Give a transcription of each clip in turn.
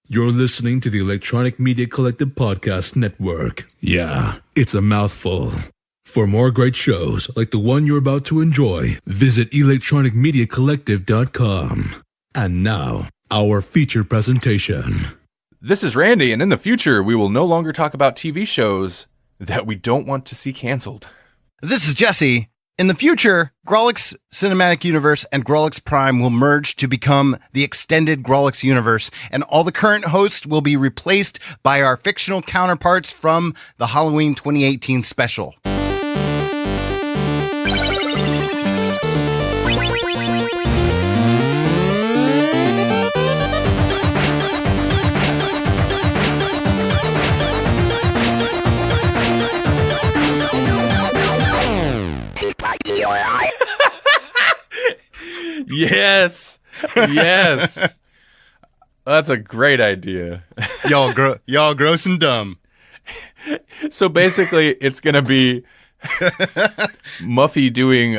You're listening to the Electronic Media Collective Podcast Network. Yeah, it's a mouthful. For more great shows like the one you're about to enjoy, visit electronicmediacollective.com. And now, our feature presentation. This is Randy, and in the future, we will no longer talk about TV shows that we don't want to see canceled. This is Jesse. In the future, Grawlix Cinematic Universe and Grawlix Prime will merge to become the extended Grawlix Universe, and all the current hosts will be replaced by our fictional counterparts from the Halloween 2018 special. Yes. That's a great idea. Y'all gross and dumb. So basically, it's going to be Muffy doing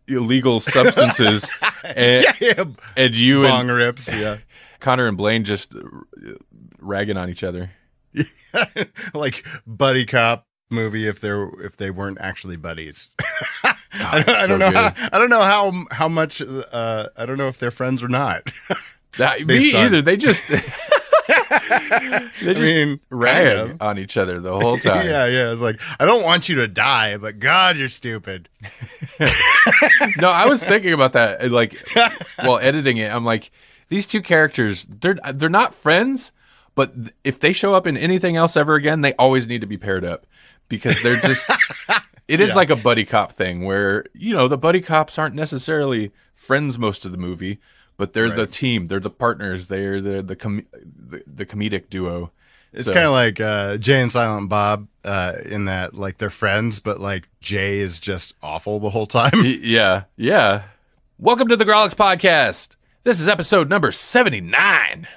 illegal substances and you Bong and rips, yeah. Connor and Blaine just ragging on each other. Like buddy cop movie if they weren't actually buddies. I don't know how much. I don't know if they're friends or not. Me either. They just rag on each other the whole time. Yeah. It's like, I don't want you to die, but God, you're stupid. No, I was thinking about that. Like while editing it, I'm like, these two characters, they're not friends, but if they show up in anything else ever again, they always need to be paired up because they're just. It is like a buddy cop thing where, the buddy cops aren't necessarily friends most of the movie, but they're the team. They're the partners. They're the comedic duo. It's kind of like Jay and Silent Bob in that, like, they're friends, but, like, Jay is just awful the whole time. Yeah. Welcome to the Grawlix Podcast. This is episode number 79.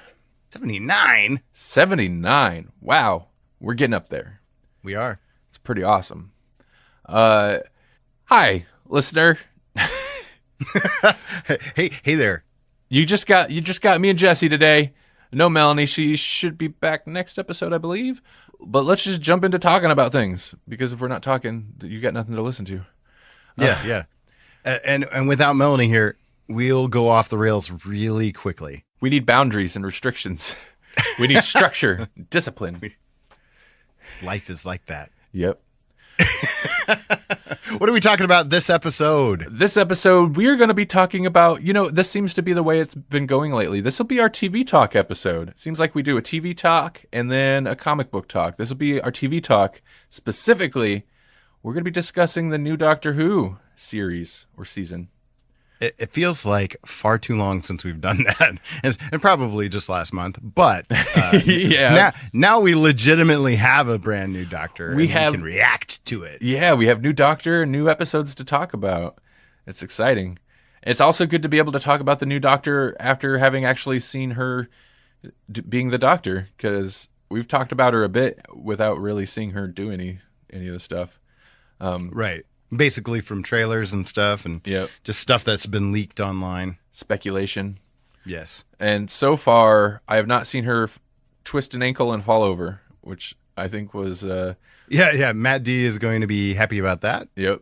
79? 79. Wow. We're getting up there. We are. It's pretty awesome. Hi, listener. hey there. You just got me and Jesse today. No Melanie. She should be back next episode, I believe. But let's just jump into talking about things because if we're not talking, you got nothing to listen to. Yeah. And without Melanie here, we'll go off the rails really quickly. We need boundaries and restrictions. We need structure, discipline. Life is like that. Yep. What are we talking about this episode? This episode, we are going to be talking about, this seems to be the way it's been going lately. This will be our TV talk episode. It seems like we do a TV talk and then a comic book talk. This will be our TV talk. Specifically, we're going to be discussing the new Doctor Who series or season. It feels like far too long since we've done that, and probably just last month. But now we legitimately have a brand new Doctor. We can react to it. Yeah, we have new Doctor, new episodes to talk about. It's exciting. It's also good to be able to talk about the new Doctor after having actually seen her being the Doctor, because we've talked about her a bit without really seeing her do any of the stuff. Right. Basically from trailers and stuff and just stuff that's been leaked online. Speculation. Yes. And so far, I have not seen her twist an ankle and fall over, which I think was... Yeah. Matt D is going to be happy about that. Yep.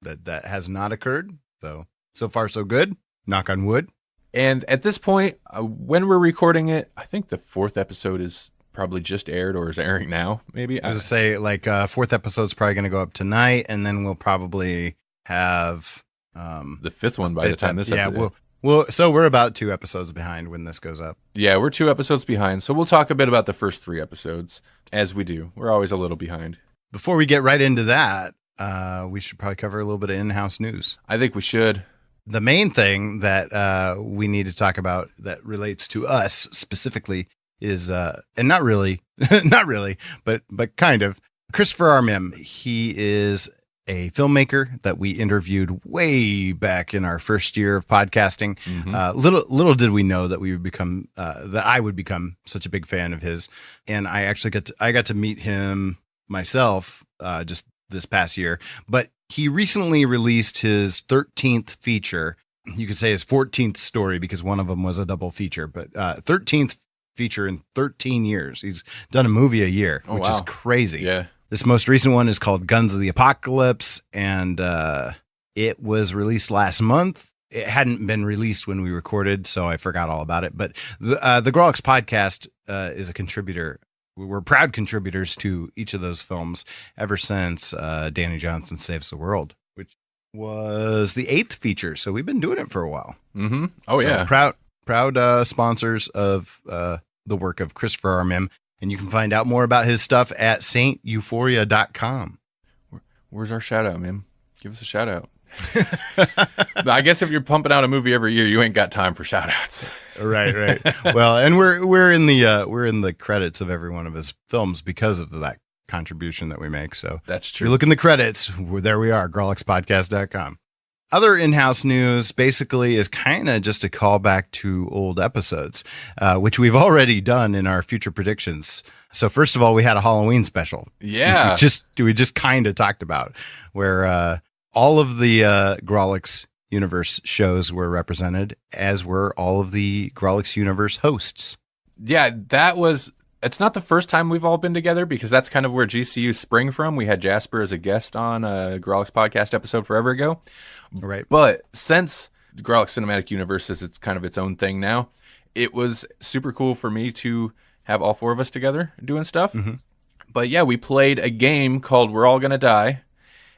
That has not occurred. So far, so good. Knock on wood. And at this point, when we're recording it, I think the 4th episode is probably just aired or is airing now, maybe. I was say, like, 4th episode's probably going to go up tonight, and then we'll probably have the 5th one by the time this episode. So we're about 2 episodes behind when this goes up. Yeah, we're 2 episodes behind, so we'll talk a bit about the first 3 episodes, as we do. We're always a little behind. Before we get right into that, we should probably cover a little bit of in-house news. I think we should. The main thing that we need to talk about that relates to us specifically is and not really, but kind of, Christopher R. Mihm. He is a filmmaker that we interviewed way back in our first year of podcasting. Mm-hmm. Little did we know that we would become that I would become such a big fan of his, and I actually got to meet him myself just this past year. But he recently released his 13th feature. You could say his 14th story because one of them was a double feature, but 13th feature in 13 years. He's done a movie a year, which is crazy. Yeah. This most recent one is called Guns of the Apocalypse, and it was released last month. It hadn't been released when we recorded, so I forgot all about it. But the Grawlix podcast is a contributor. We're proud contributors to each of those films ever since Danny Johnson Saves the World, which was the 8th feature. So we've been doing it for a while. Mm-hmm. Oh, so yeah. Proud sponsors of the work of Christopher R. Mihm. And you can find out more about his stuff at sainteuphoria.com. Where's our shout out, man? Give us a shout out. I guess if you're pumping out a movie every year, you ain't got time for shout outs. Right. Well, and we're in the credits of every one of his films because of that contribution that we make. So that's true. You look in the credits, there we are, grawlixpodcast.com. Other in-house news basically is kind of just a callback to old episodes, which we've already done in our future predictions. So first of all, we had a Halloween special. Yeah. Which we just kind of talked about, where all of the Grawlix Universe shows were represented, as were all of the Grawlix Universe hosts. Yeah, it's not the first time we've all been together, because that's kind of where GCU sprang from. We had Jasper as a guest on a Grawlix podcast episode forever ago. Right. But since the Grawlix Cinematic Universe is kind of its own thing now, it was super cool for me to have all 4 of us together doing stuff. Mm-hmm. But yeah, we played a game called We're All Gonna Die,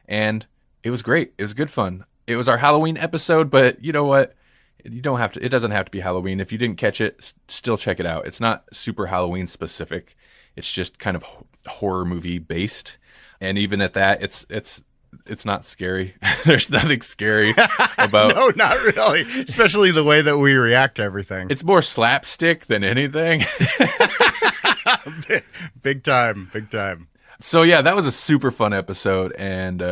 and it was great. It was good fun. It was our Halloween episode, but you know what? It doesn't have to be Halloween. If you didn't catch it, still check it out. It's not super Halloween specific. It's just kind of horror movie based. And even at that, it's not scary. There's nothing scary about. No, not really. Especially the way that we react to everything. It's more slapstick than anything. Big time. So yeah, that was a super fun episode, and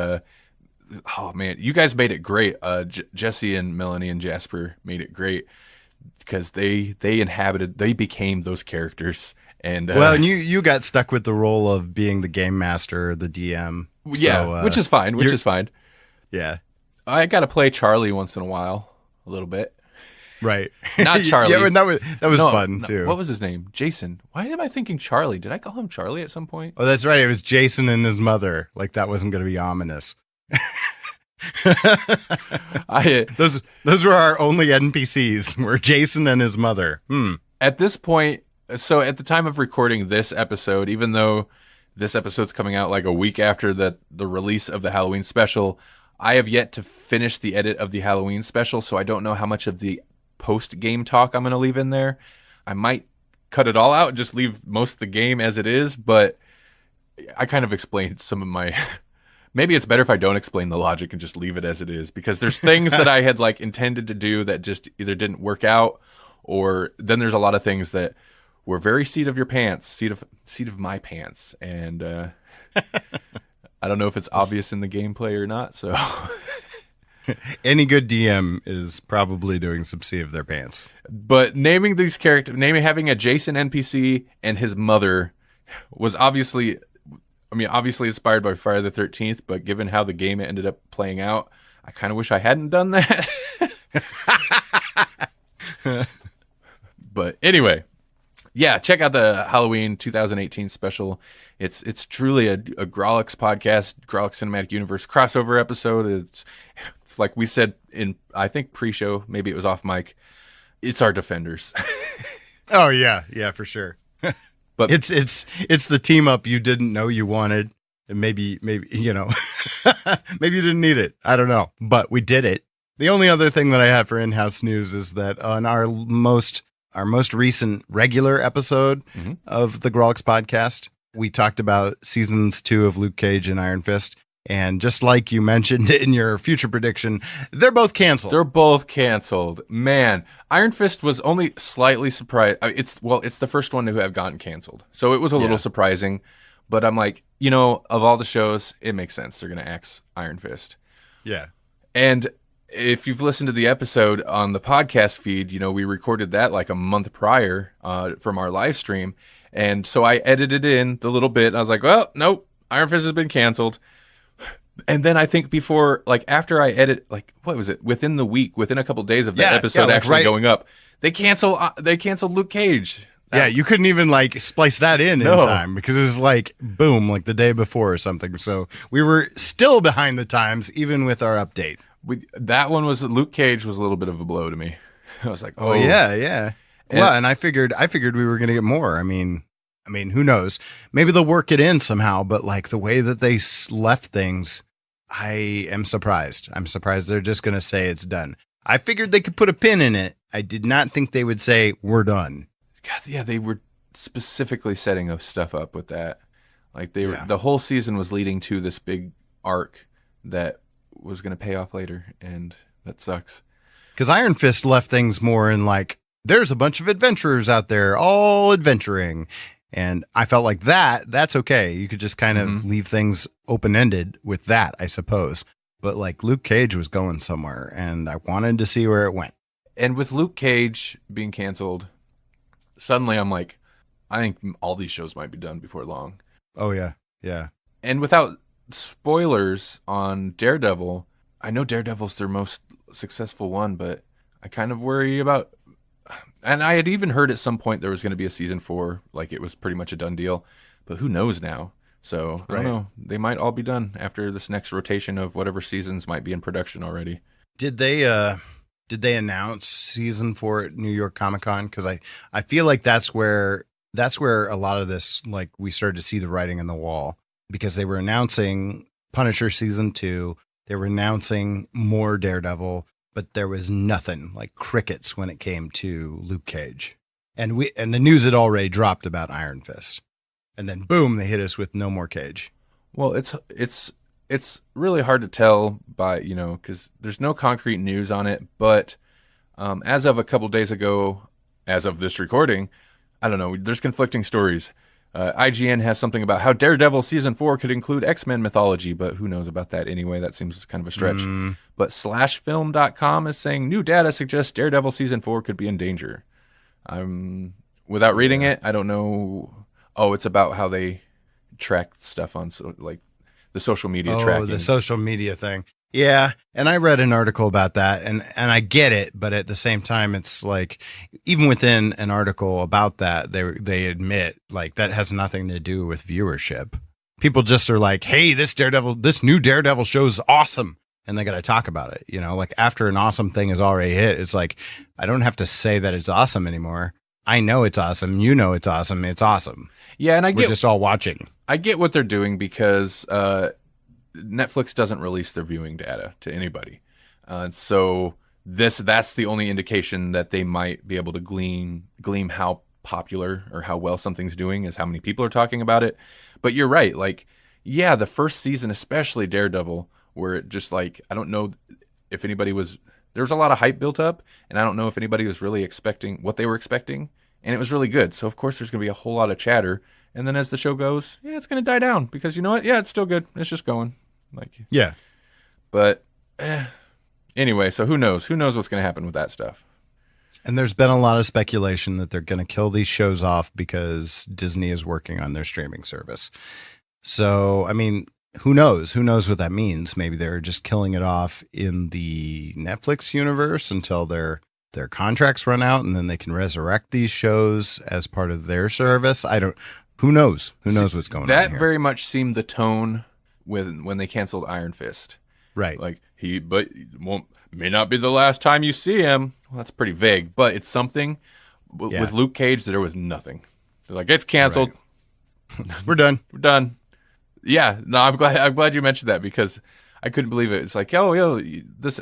oh man, you guys made it great. Jesse and Melanie and Jasper made it great because they became those characters. And well, and you got stuck with the role of being the game master, the DM. Yeah, so, which is fine. Yeah, I got to play Charlie once in a while, a little bit. Right. Not Charlie. Yeah, that was fun too. What was his name? Jason. Why am I thinking Charlie? Did I call him Charlie at some point? Oh, that's right. It was Jason and his mother. Like that wasn't going to be ominous. Those were our only NPCs. Were Jason and his mother. At this point, so at the time of recording this episode, even though this episode's coming out like a week after the release of the Halloween special, I have yet to finish the edit of the Halloween special, so I don't know how much of the post-game talk I'm going to leave in there. I might cut it all out and just leave most of the game as it is, but I kind of explained some of my... Maybe it's better if I don't explain the logic and just leave it as it is, because there's things that I had like intended to do that just either didn't work out, or then there's a lot of things that were very seat of my pants, and I don't know if it's obvious in the gameplay or not. So any good DM is probably doing some seat of their pants. But naming these characters, having a Jason NPC and his mother was obviously inspired by Friday the 13th, but given how the game ended up playing out, I kind of wish I hadn't done that. But anyway, yeah, check out the Halloween 2018 special. It's truly a Grawlix podcast, Grawlix Cinematic Universe crossover episode. It's like we said in, I think, pre-show, maybe it was off mic, it's our Defenders. Oh, yeah, for sure. But it's the team up you didn't know you wanted, and maybe maybe you didn't need it. I don't know, but we did it. The only other thing that I have for in-house news is that on our most recent regular episode of the Grawlix podcast, we talked about seasons 2 of Luke Cage and Iron Fist, and just like you mentioned in your future prediction, they're both canceled. Man, Iron Fist was only slightly surprised. It's the first one to have gotten canceled, so it was a little surprising. But I'm like, of all the shows, it makes sense. They're going to axe Iron Fist. Yeah. And if you've listened to the episode on the podcast feed, we recorded that like a month prior from our live stream. And so I edited in the little bit. And I was like, well, nope, Iron Fist has been canceled. And then I think after I edit, what was it? Within a couple days of that episode going up, they canceled Luke Cage. Yeah, you couldn't even like splice that in time because it was like boom, like the day before or something. So we were still behind the times, even with our update. That one was Luke Cage was a little bit of a blow to me. I was like, oh yeah. And I figured we were gonna get more. I mean, who knows? Maybe they'll work it in somehow. But like the way that they left things, I am surprised. I'm surprised they're just gonna say it's done. I figured they could put a pin in it. I did not think they would say we're done. God, yeah, they were specifically setting stuff up with that. Like the whole season was leading to this big arc that was going to pay off later, and that sucks. Because Iron Fist left things more in like, there's a bunch of adventurers out there all adventuring, and I felt like that's okay. You could just kind of leave things open-ended with that, I suppose. But like Luke Cage was going somewhere, and I wanted to see where it went. And with Luke Cage being canceled, suddenly I'm like, I think all these shows might be done before long. Oh, yeah. Yeah. And without spoilers on Daredevil, I know Daredevil's their most successful one, but I kind of worry about... And I had even heard at some point there was going to be a season 4, like it was pretty much a done deal. But who knows now? So, I don't know. They might all be done after this next rotation of whatever seasons might be in production already. Did they announce season 4 at New York Comic Con? Because I feel like that's where a lot of this, like, we started to see the writing on the wall, because they were announcing Punisher season 2, they were announcing more Daredevil, but there was nothing, like crickets, when it came to Luke Cage, and the news had already dropped about Iron Fist, and then boom, they hit us with no more Cage. Well, it's really hard to tell by, because there's no concrete news on it. But as of a couple days ago, as of this recording, I don't know, there's conflicting stories. IGN has something about how Daredevil season 4 could include X-Men mythology, but who knows about that anyway? That seems kind of a stretch. But /film.com is saying new data suggests Daredevil season 4 could be in danger. Without reading it, I don't know. Oh, it's about how they track stuff on the social media tracking. Oh, the social media thing. Yeah, and I read an article about that, and I get it, but at the same time, it's like, even within an article about that, they admit, like, that has nothing to do with viewership. People just are like, hey, this new Daredevil show is awesome, and they got to talk about it, like, after an awesome thing is already hit, it's like, I don't have to say that it's awesome anymore. I know it's awesome, it's awesome, it's awesome. Yeah, and we're just all watching. I get what they're doing, because Netflix doesn't release their viewing data to anybody. So that's the only indication that they might be able to glean how popular or how well something's doing is how many people are talking about it. But you're right. Like, yeah, the first season, especially Daredevil, where it just like, I don't know if anybody there was a lot of hype built up, and I don't know if anybody was really expecting what they were expecting. And it was really good. So of course there's going to be a whole lot of chatter. And then as the show goes, it's going to die down, because you know what? Yeah, it's still good. It's just going. Yeah. But anyway, so who knows? Who knows what's going to happen with that stuff? And there's been a lot of speculation that they're going to kill these shows off because Disney is working on their streaming service. So, I mean, who knows? Who knows what that means? Maybe they're just killing it off in the Netflix universe until their contracts run out, and then they can resurrect these shows as part of their service. Who knows? Who knows what's going on here? That very much seemed the tone when they canceled Iron Fist. Right. Like, may not be the last time you see him. Well, that's pretty vague, but it's something. Yeah. With Luke Cage, there was nothing. They're like, it's canceled. Right. We're done. We're done. Yeah. No, I'm glad you mentioned that, because I couldn't believe it. It's like, this.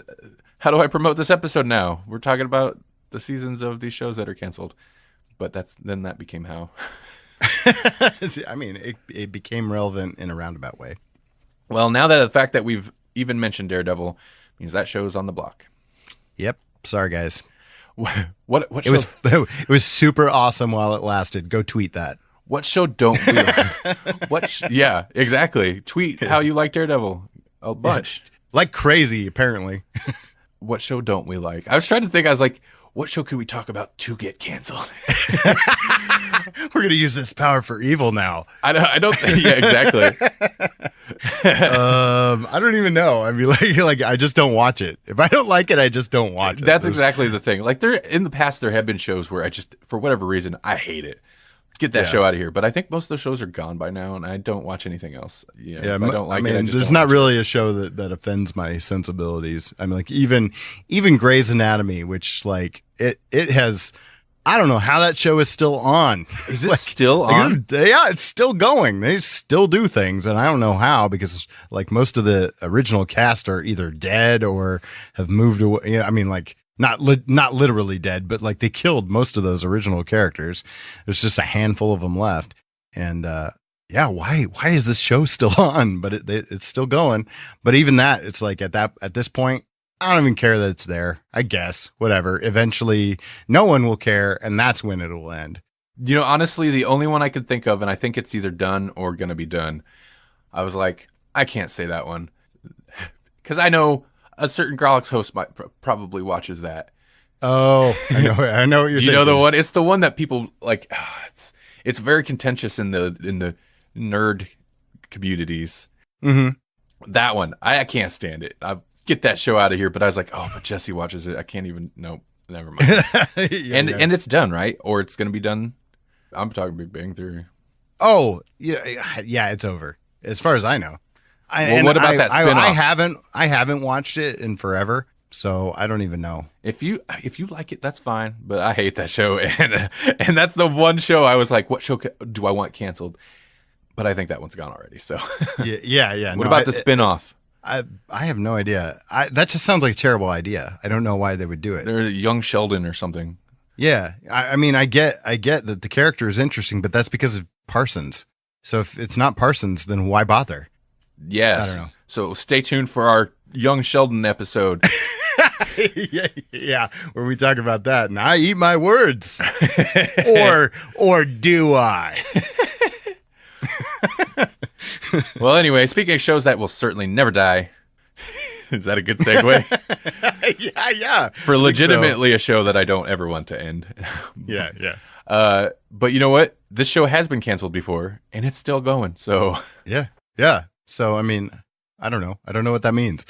How do I promote this episode now? We're talking about the seasons of these shows that are canceled. But then that became how. I mean, it became relevant in a roundabout way. Well, now that the fact that we've even mentioned Daredevil means that show's on the block. Yep. Sorry, guys. What show? It was super awesome while it lasted. Go tweet that. What show don't we like? Yeah, exactly. Tweet how you like Daredevil a bunch. Like crazy, apparently. What show don't we like? I was trying to think. I was like, what show could we talk about to get canceled? We're going to use this power for evil now. I don't think. Yeah, exactly. I don't even know. I mean, like I just don't watch it. If I don't like it, I just don't watch it. That's exactly the thing. Like in the past, there have been shows where I just, for whatever reason, I hate it. Get that show out of here. But I think most of the shows are gone by now, and I don't watch anything else. If I don't like it, I just there's don't not watch really a show that offends my sensibilities. I mean, like even Grey's Anatomy, which like it has. I don't know how that show is still on. Is it still on? Yeah, it's still going. They still do things, and I don't know how because like most of the original cast are either dead or have moved away. You know, I mean, like not literally dead, but like they killed most of those original characters. There's just a handful of them left, and why is this show still on? But it's still going. But even that, it's like at this point. I don't even care that it's there. I guess. Whatever. Eventually, no one will care, and that's when it will end. You know, honestly, the only one I could think of, and I think it's either done or going to be done, I was like, I can't say that one. Because I know a certain Grawlix host probably watches that. Oh, I know what you're thinking. You know the one? It's the one that people, like, it's very contentious in the nerd communities. Mm-hmm. That one. I can't stand it. Get that show out of here. But I was like, oh, but Jesse watches it. I can't even. Nope, never mind. And it's done, right? Or it's going to be done. I'm talking Big Bang Theory. Oh yeah, it's over as far as I know. What about that spinoff? I haven't watched it in forever, so I don't even know. If you like it, that's fine. But I hate that show, and that's the one show I was like, what show do I want canceled? But I think that one's gone already. So yeah. What about the spinoff? I have no idea. That just sounds like a terrible idea. I don't know why they would do it. They're Young Sheldon or something. Yeah, I mean, I get that the character is interesting, but that's because of Parsons. So if it's not Parsons, then why bother? Yes. I don't know. So stay tuned for our Young Sheldon episode. yeah, where we talk about that, and I eat my words, or do I? Well, anyway, speaking of shows that will certainly never die, is that a good segue? yeah. For legitimately a show that I don't ever want to end. Yeah. But you know what? This show has been canceled before, and it's still going. So yeah. So I mean, I don't know. I don't know what that means.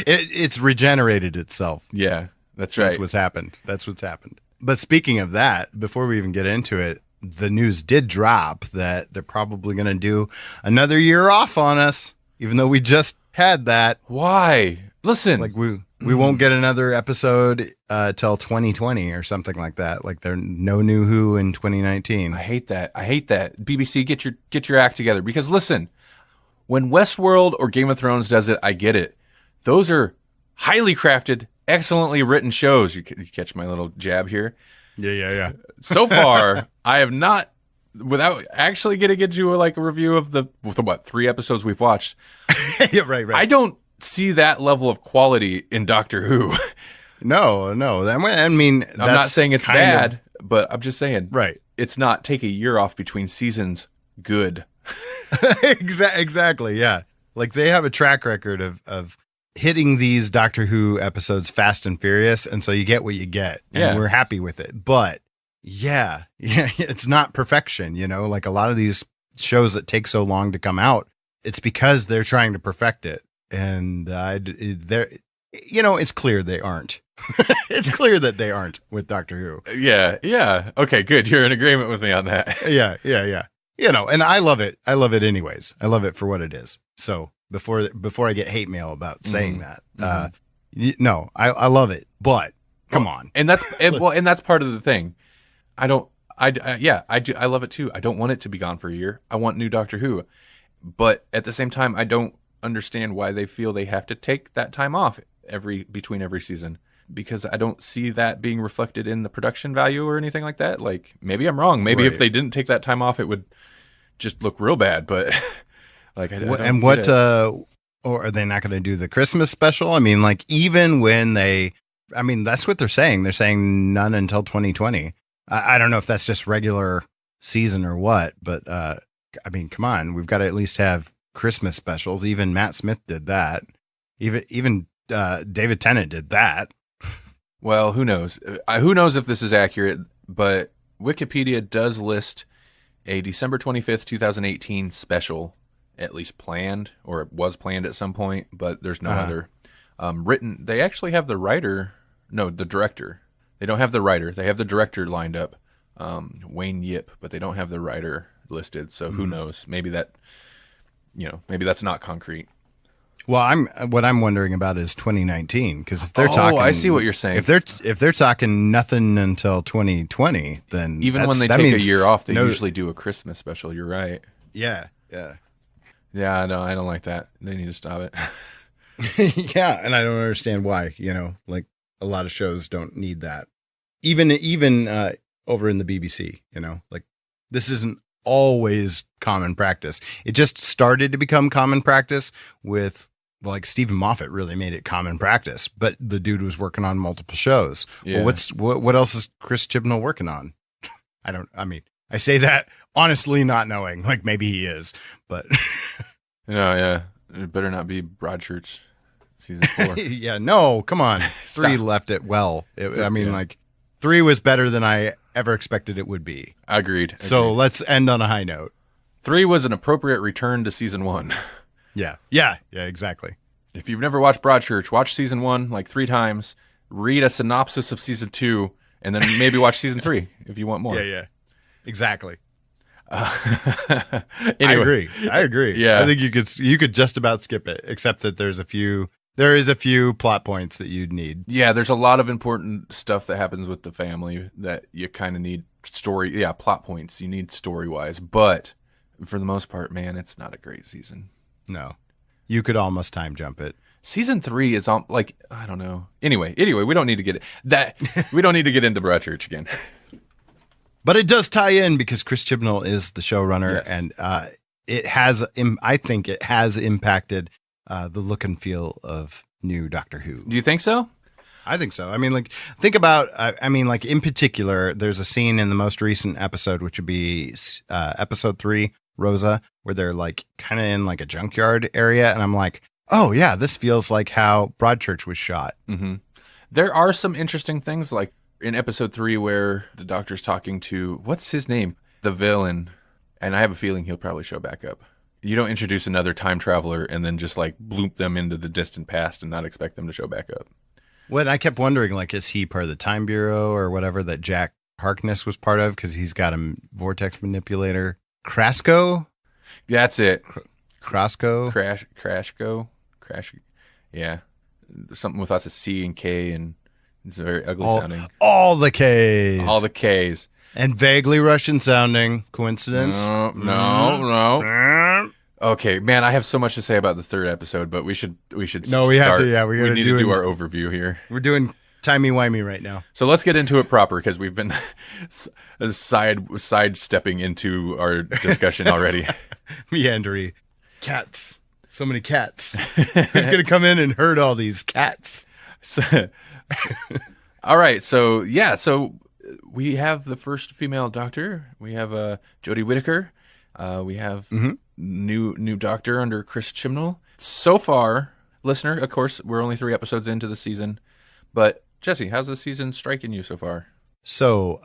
It's regenerated itself. Yeah, that's right. That's what's happened. But speaking of that, before we even get into it, the news did drop that they're probably going to do another year off on us, even though we just had that. Why? Listen. Like we won't get another episode till 2020 or something like that. Like there's no new Who in 2019. I hate that. BBC, get your act together. Because listen, when Westworld or Game of Thrones does it, I get it. Those are highly crafted, excellently written shows. You catch my little jab here? Yeah. So far, I have not, without actually getting into a review of the 3 episodes we've watched. Yeah, right. I don't see that level of quality in Doctor Who. No. I mean, I'm not saying it's bad, but I'm just saying, right? It's not take a year off between seasons. Good. Exactly. Yeah. Like they have a track record of hitting these Doctor Who episodes fast and furious, and so you get what you get, and we're happy with it. But yeah, it's not perfection, like a lot of these shows that take so long to come out, it's because they're trying to perfect it, and it's clear they aren't. It's clear that they aren't with Doctor Who. Yeah. Okay, good. You're in agreement with me on that. Yeah. And I love it. I love it anyways. I love it for what it is. So before I get hate mail about saying that, I love it, but come on. And that's part of the thing. I do. I love it too. I don't want it to be gone for a year. I want new Doctor Who, but at the same time, I don't understand why they feel they have to take that time off between every season, because I don't see that being reflected in the production value or anything like that. Like maybe I'm wrong. Maybe if they didn't take that time off, it would just look real bad, but or are they not going to do the Christmas special? I mean, like even when that's what they're saying. They're saying none until 2020. I don't know if that's just regular season or what, but I mean, come on, we've got to at least have Christmas specials. Even Matt Smith did that. Even David Tennant did that. Well, who knows? Who knows if this is accurate, but Wikipedia does list a December 25th, 2018 special at least planned, or it was planned at some point, but there's no other written. They actually have the director. They don't have the writer. They have the director lined up, Wayne Yip, but they don't have the writer listed. So who knows? Maybe maybe that's not concrete. Well, what I'm wondering about is 2019, because if they're talking, I see what you're saying. If they're talking nothing until 2020, then even when they take a year off, they usually do a Christmas special. You're right. Yeah. Yeah, no, I don't like that. They need to stop it. Yeah, and I don't understand why. Like a lot of shows don't need that. Even over in the BBC, like this isn't always common practice. It just started to become common practice with like Stephen Moffat really made it common practice, but the dude was working on multiple shows. Yeah. Well, what else is Chris Chibnall working on? I say that honestly, not knowing, like maybe he is, but yeah, it better not be Broadchurch season 4. Yeah, no, come on. 3 left it well. Like 3 was better than I ever expected it would be. Agreed. So let's end on a high note. 3 was an appropriate return to season 1. Yeah, exactly. If you've never watched Broadchurch, watch season 1 like 3 times, read a synopsis of season 2, and then maybe watch season 3 if you want more. Yeah, exactly. Anyway. I agree. Yeah. I think you could just about skip it, except that there is a few plot points that you'd need. Yeah, there's a lot of important stuff that happens with the family that you kind of need plot points. You need story-wise, but for the most part, man, it's not a great season. No. You could almost time jump it. Season 3 is like, I don't know. Anyway, we don't need to get we don't need to get into Broadchurch again. But it does tie in because Chris Chibnall is the showrunner, and I think it has impacted the look and feel of new Doctor Who. Do you think so? I think so. Think about, in particular, there's a scene in the most recent episode, which would be episode 3, Rosa, where they're like kind of in like a junkyard area. And I'm like, oh yeah, this feels like how Broadchurch was shot. Mm-hmm. There are some interesting things like in episode 3 where the Doctor's talking to, what's his name? The villain. And I have a feeling he'll probably show back up. You don't introduce another time traveler and then just like bloop them into the distant past and not expect them to show back up. Well, I kept wondering, like, is he part of the Time Bureau or whatever that Jack Harkness was part of? Because he's got a vortex manipulator. Krasko? That's it. Krasko? Crashco? Yeah. Something with lots of C and K, and it's very ugly sounding. All the Ks. All the Ks. And vaguely Russian sounding. Coincidence? No. Okay, man, I have so much to say about the 3rd episode, but we should No, we start. have to, yeah. We need to do our overview here. We're doing timey-wimey right now. So let's get into it proper, because we've been sidestepping into our discussion already. Meandery. Cats. So many cats. Who's going to come in and herd all these cats? All right, so we have the first female Doctor. We have Jodie Whittaker. We have new Doctor under Chris Chibnall. So far, listener, of course, we're only 3 episodes into the season. But Jesse, how's the season striking you so far? So,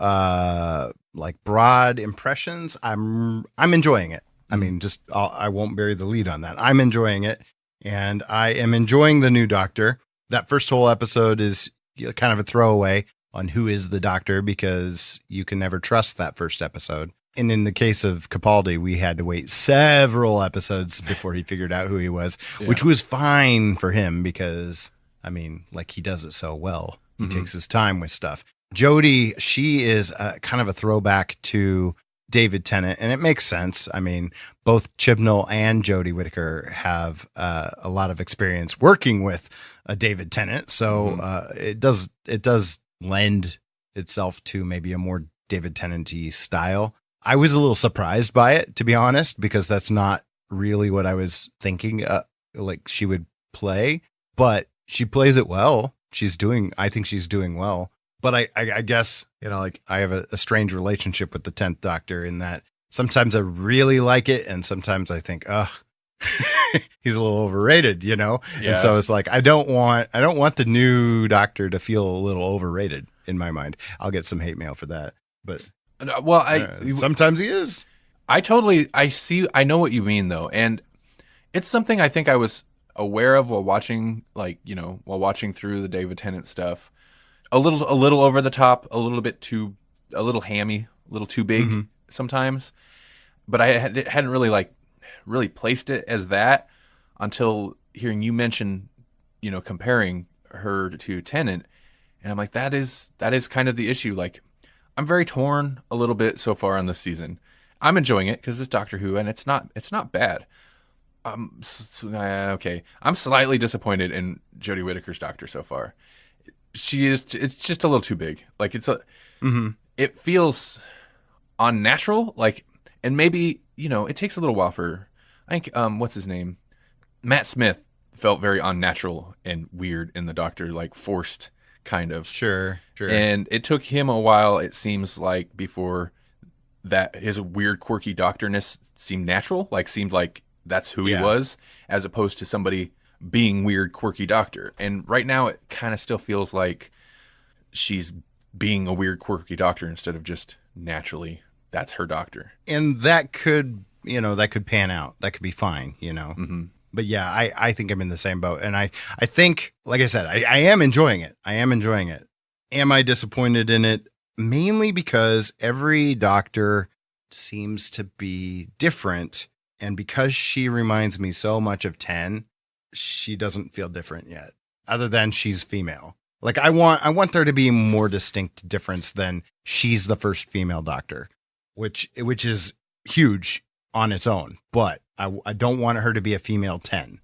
like broad impressions, I'm enjoying it. I won't bury the lead on that. I'm enjoying it, and I am enjoying the new Doctor. That first whole episode is kind of a throwaway on who is the Doctor, because you can never trust that first episode. And in the case of Capaldi, we had to wait several episodes before he figured out who he was, which was fine for him because, he does it so well. He takes his time with stuff. Jodie, she is kind of a throwback to David Tennant, and it makes sense. Both Chibnall and Jodie Whittaker have a lot of experience working with David Tennant, so it does lend itself to maybe a more David Tennant-y style. I was a little surprised by it, to be honest, because that's not really what I was thinking like she would play, but she plays it well. I think she's doing well. But I guess, I have a strange relationship with the 10th Doctor in that sometimes I really like it, and sometimes I think, he's a little overrated, Yeah. And so it's like I don't want the new Doctor to feel a little overrated in my mind. I'll get some hate mail for that, but well, sometimes he is. I know what you mean though, and It's something I think I was aware of while watching, while watching through the David Tennant stuff. A little over the top, a little hammy, a little too big sometimes. But I hadn't really placed it as that until hearing you mention, comparing her to Tennant, and I'm like, that is kind of the issue. Like, I'm very torn a little bit so far on this season. I'm enjoying it because it's Doctor Who, and it's not bad. Okay, I'm slightly disappointed in Jodie Whittaker's Doctor so far. It's just a little too big. Like, it feels unnatural. Like, and maybe it takes a little while for, I think, what's his name, Matt Smith felt very unnatural and weird in the Doctor, like forced kind of. Sure. And it took him a while, it seems like, before that his weird, quirky doctorness seemed natural, seemed like that's who he was, as opposed to somebody being weird, quirky doctor. And right now it kind of still feels like she's being a weird, quirky doctor instead of just naturally that's her doctor. And that could pan out. That could be fine, But yeah, I think I'm in the same boat. And I think, like I said, I am enjoying it. Am I disappointed in it? Mainly because every doctor seems to be different. And because she reminds me so much of 10, she doesn't feel different yet, other than she's female. Like, I want there to be a more distinct difference than she's the first female doctor, which is huge on its own. But I don't want her to be a female 10.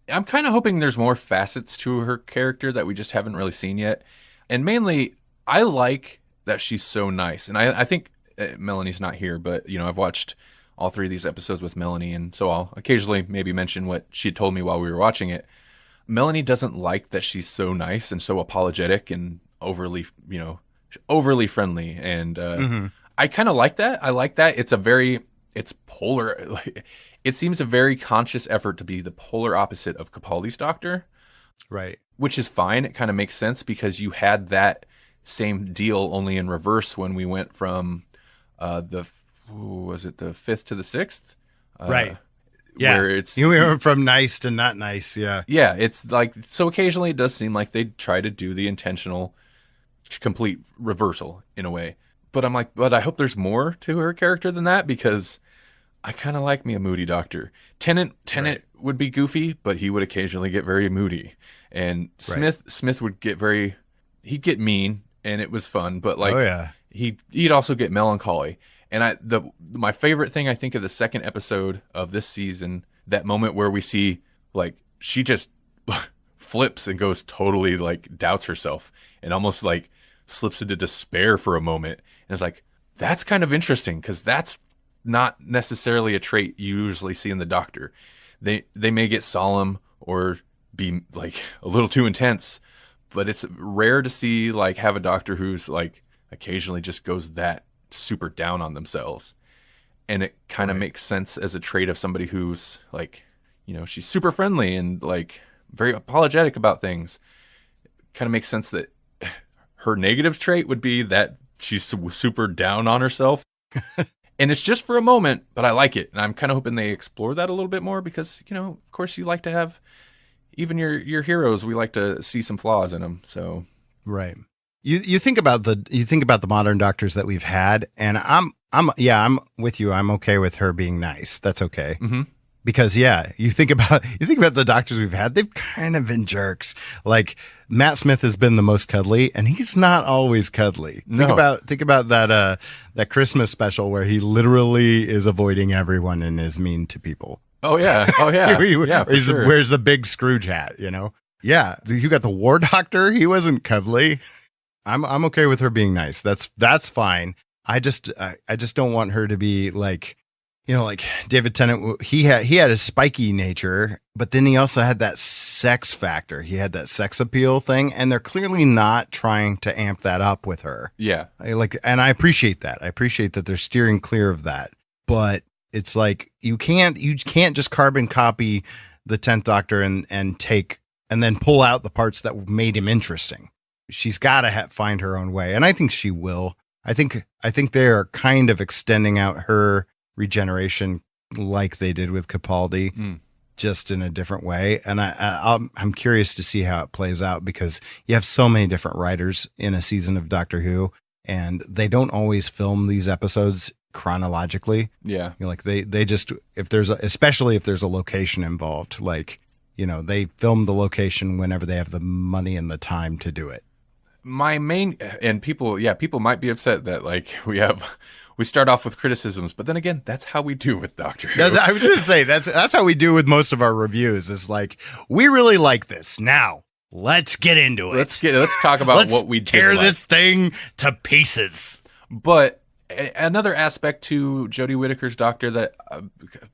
I'm kind of hoping there's more facets to her character that we just haven't really seen yet. And mainly, I like that she's so nice. And I think Melanie's not here, but, I've watched all 3 of these episodes with Melanie, and so I'll occasionally maybe mention what she told me while we were watching it. Melanie doesn't like that she's so nice and so apologetic and overly friendly. And I kind of like that. I like that. It's polar. It seems a very conscious effort to be the polar opposite of Capaldi's Doctor. Right. Which is fine. It kind of makes sense because you had that same deal only in reverse when we went from the 5th to the 6th? Right. Yeah. Where it's we went from nice to not nice. Yeah. Yeah. It's like, so occasionally it does seem like they try to do the intentional complete reversal in a way. But I'm like, but I hope there's more to her character than that, because I kind of like me a moody doctor. Tennant would be goofy, but he would occasionally get very moody. And Smith would get he'd get mean, and it was fun, but he'd also get melancholy. And my favorite thing, I think, of the second episode of this season, that moment where we see, she just flips and goes totally, doubts herself and almost, slips into despair for a moment. And it's like, that's kind of interesting, because that's not necessarily a trait you usually see in the Doctor. They may get solemn or be, a little too intense, but it's rare to see, have a Doctor who's, occasionally just goes that super down on themselves. And it kind of makes sense as a trait of somebody who's she's super friendly and very apologetic about things. Kind of makes sense that her negative trait would be that she's super down on herself. And it's just for a moment, but I like it. And I'm kind of hoping they explore that a little bit more, because, of course, you like to have, even your heroes, we like to see some flaws in them. So right. You think about the modern doctors that we've had, and I'm with you. I'm okay with her being nice. That's okay. Mm-hmm. Because you think about the doctors we've had, they've kind of been jerks. Like, Matt Smith has been the most cuddly, and he's not always cuddly. No. Think about that Christmas special where he literally is avoiding everyone and is mean to people. Oh yeah. Yeah, for sure. Wears the big Scrooge hat, Yeah. You got the War Doctor. He wasn't cuddly. I'm okay with her being nice. That's fine. I just don't want her to be like David Tennant. He had a spiky nature, but then he also had that sex factor. He had that sex appeal thing, and they're clearly not trying to amp that up with her. Yeah. And I appreciate that. I appreciate that they're steering clear of that. But it's like, you can't just carbon copy the 10th Doctor and then pull out the parts that made him interesting. She's got to find her own way, and I think she will. I think they are kind of extending out her regeneration like they did with Capaldi. just in a different way. And I'm curious to see how it plays out, because you have so many different writers in a season of Doctor Who, and they don't always film these episodes chronologically. Yeah. You know, like they just, especially if there's a location involved, like, you know, they film the location whenever they have the money and the time to do it. My main, and people might be upset that like we start off with criticisms, but then again, that's how we do with Doctor Who. I was going to say that's how we do with most of our reviews. Is like, we really like this. Now let's get into it. Let's talk about what we tear did this thing to pieces. But another aspect to Jodie Whittaker's Doctor that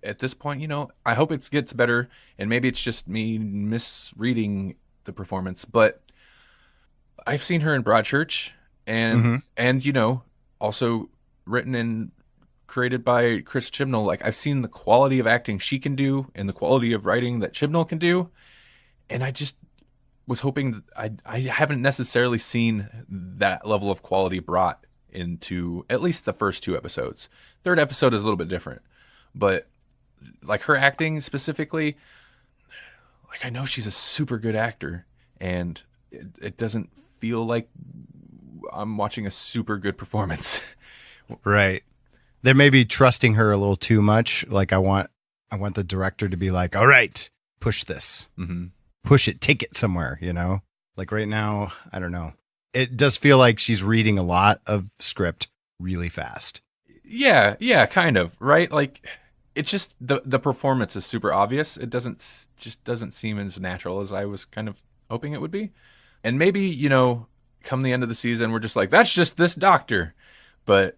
at this point, you know, I hope it gets better, and maybe it's just me misreading the performance, but I've seen her in Broadchurch, and you know, also written and created by Chris Chibnall. Like, I've seen the quality of acting she can do and the quality of writing that Chibnall can do, and I just was hoping I haven't necessarily seen that level of quality brought into at least the first 2 episodes. Third episode is a little bit different, but like her acting specifically, like I know she's a super good actor, and it doesn't feel like I'm watching a super good performance. Right. They may be trusting her a little too much. Like, I want the director to be like, all right, push this, push it, take it somewhere, you know? Like right now, I don't know. It does feel like she's reading a lot of script really fast. Yeah, kind of, right? Like, it's just the performance is super obvious. It doesn't seem as natural as I was kind of hoping it would be. And maybe, you know, come the end of the season, we're just like, that's just this Doctor. But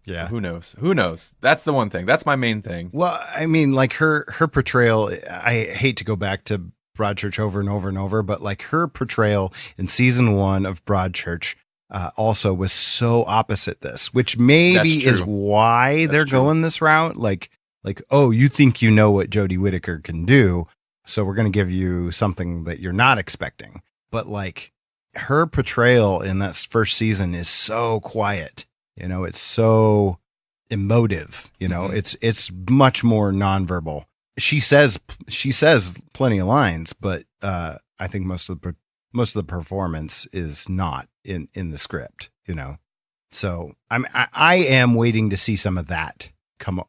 yeah, who knows? That's the one thing. That's my main thing. Well, I mean, like her portrayal, I hate to go back to Broadchurch over and over and over, but like her portrayal in season 1 of Broadchurch also was so opposite this, which maybe is why they're going this route. Like, oh, you think you know what Jodie Whittaker can do, so we're going to give you something that you're not expecting. But like, her portrayal in that first season is so quiet. You know, it's so emotive. You know, it's much more nonverbal. She says plenty of lines, but I think most of the performance is not in the script. You know, so I am waiting to see some of that come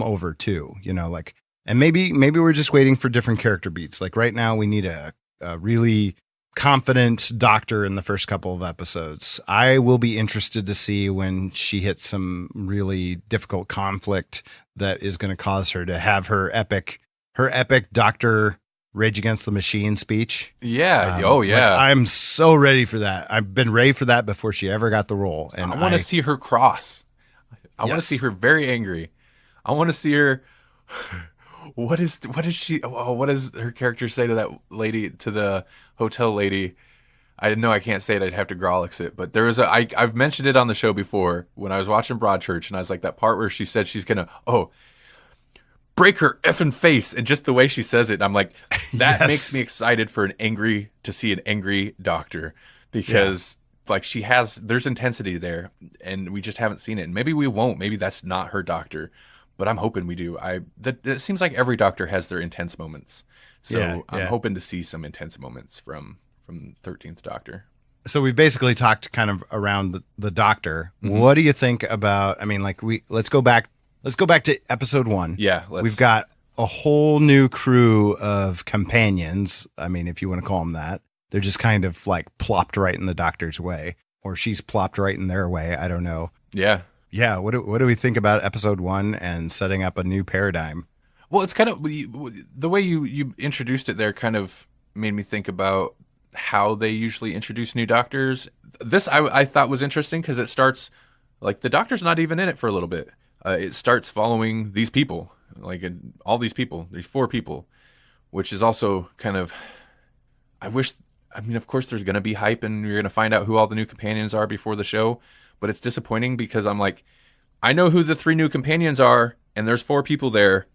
over too. You know, like, and maybe we're just waiting for different character beats. Like right now, we need a really confident Doctor in the first couple of episodes. I will be interested to see when she hits some really difficult conflict that is going to cause her to have her epic Doctor Rage Against the Machine speech. Yeah. Like, I'm so ready for that. I've been ready for that before she ever got the role. And I want to see her cross. I want to see her very angry. I want to see her. What does her character say to that lady, to the hotel lady? I know I can't say it. I'd have to Grawlix it. But there was I've mentioned it on the show before when I was watching Broadchurch, and I was like, that part where she said she's going to, break her effing face. And just the way she says it, I'm like, that makes me excited to see an angry Doctor, because like there's intensity there, and we just haven't seen it. And maybe we won't. Maybe that's not her Doctor. But I'm hoping we do. It seems like every Doctor has their intense moments. So I'm hoping to see some intense moments from 13th Doctor. So we basically talked kind of around the Doctor. What do you think about, I mean, like let's go back to episode 1. Yeah. We've got a whole new crew of companions. I mean, if you want to call them that. They're just kind of like plopped right in the Doctor's way, or she's plopped right in their way. I don't know. Yeah. Yeah, what do we think about episode 1 and setting up a new paradigm? Well, it's kind of the way you introduced it there kind of made me think about how they usually introduce new Doctors. This I thought was interesting because it starts like the Doctor's not even in it for a little bit. It starts following these people, like all these 4 people, which is also kind of, I mean, of course there's going to be hype and you're going to find out who all the new companions are before the show. But it's disappointing because I'm like, I know who the 3 new companions are, and there's 4 people there.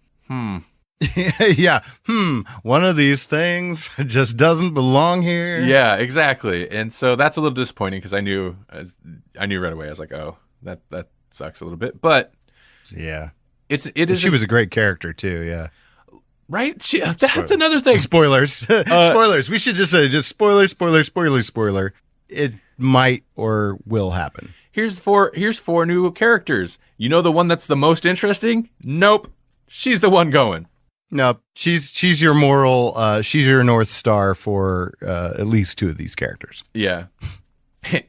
Yeah. One of these things just doesn't belong here. Yeah, exactly. And so that's a little disappointing because I knew right away. I was like, oh, that sucks a little bit. But yeah, it is. She was a great character too. Yeah. Right? That's another thing. Spoilers. Spoilers. We should just say spoiler. It might or will happen. Here's four new characters. You know the one that's the most interesting? Nope. She's the one going. No, she's your moral. She's your North Star for at least two of these characters. Yeah.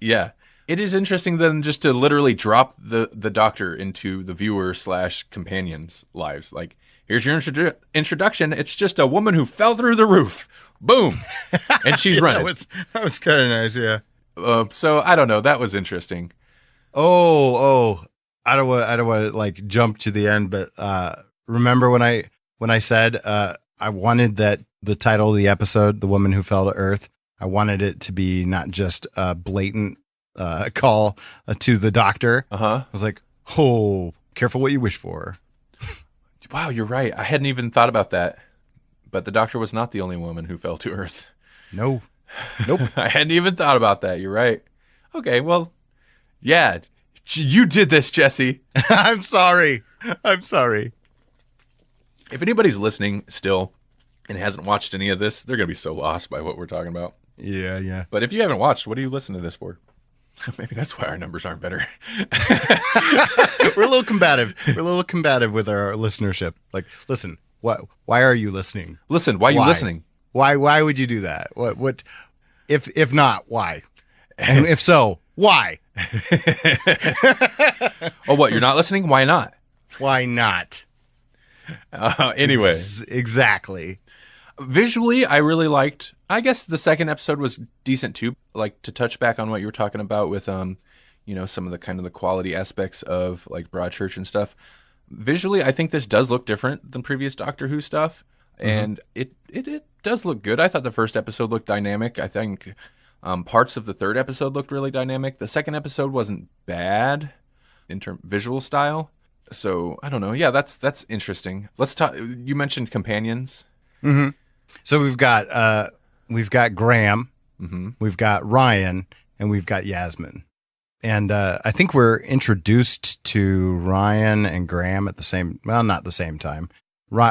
Yeah. It is interesting then just to literally drop the Doctor into the viewer / companions' lives. Like, here's your introduction. It's just a woman who fell through the roof. Boom. And she's running. That was kind of nice, yeah. So I don't know. That was interesting. Oh, I don't want to like jump to the end, but remember when I said I wanted that the title of the episode, "The Woman Who Fell to Earth," I wanted it to be not just a blatant call to the Doctor. I was like, oh, careful what you wish for. Wow, you're right. I hadn't even thought about that. But the Doctor was not the only woman who fell to Earth. No. Nope. I hadn't even thought about that. You're right. Okay, well, yeah, you did this, Jesse. I'm sorry. If anybody's listening still and hasn't watched any of this, they're going to be so lost by what we're talking about. Yeah. But if you haven't watched, what do you listen to this for? Maybe that's why our numbers aren't better. We're a little combative. With our listenership. Like, listen, why are you listening? Listen, why are you listening? Why would you do that? What if not, why? And if so, why? Oh, what? You're not listening? Why not? Why not? Anyway. Exactly. Visually, I really liked, I guess the second episode was decent too. Like, to touch back on what you were talking about with, some of the kind of the quality aspects of like Broadchurch and stuff. Visually, I think this does look different than previous Doctor Who stuff. And it does look good. I thought the first episode looked dynamic. I think parts of the third episode looked really dynamic. The second episode wasn't bad in terms visual style. So I don't know. Yeah, that's interesting. Let's talk. You mentioned companions. Mm-hmm. So we've got Graham, we've got Ryan, and we've got Yasmin. And I think we're introduced to Ryan and Graham at the same, well, not the same time.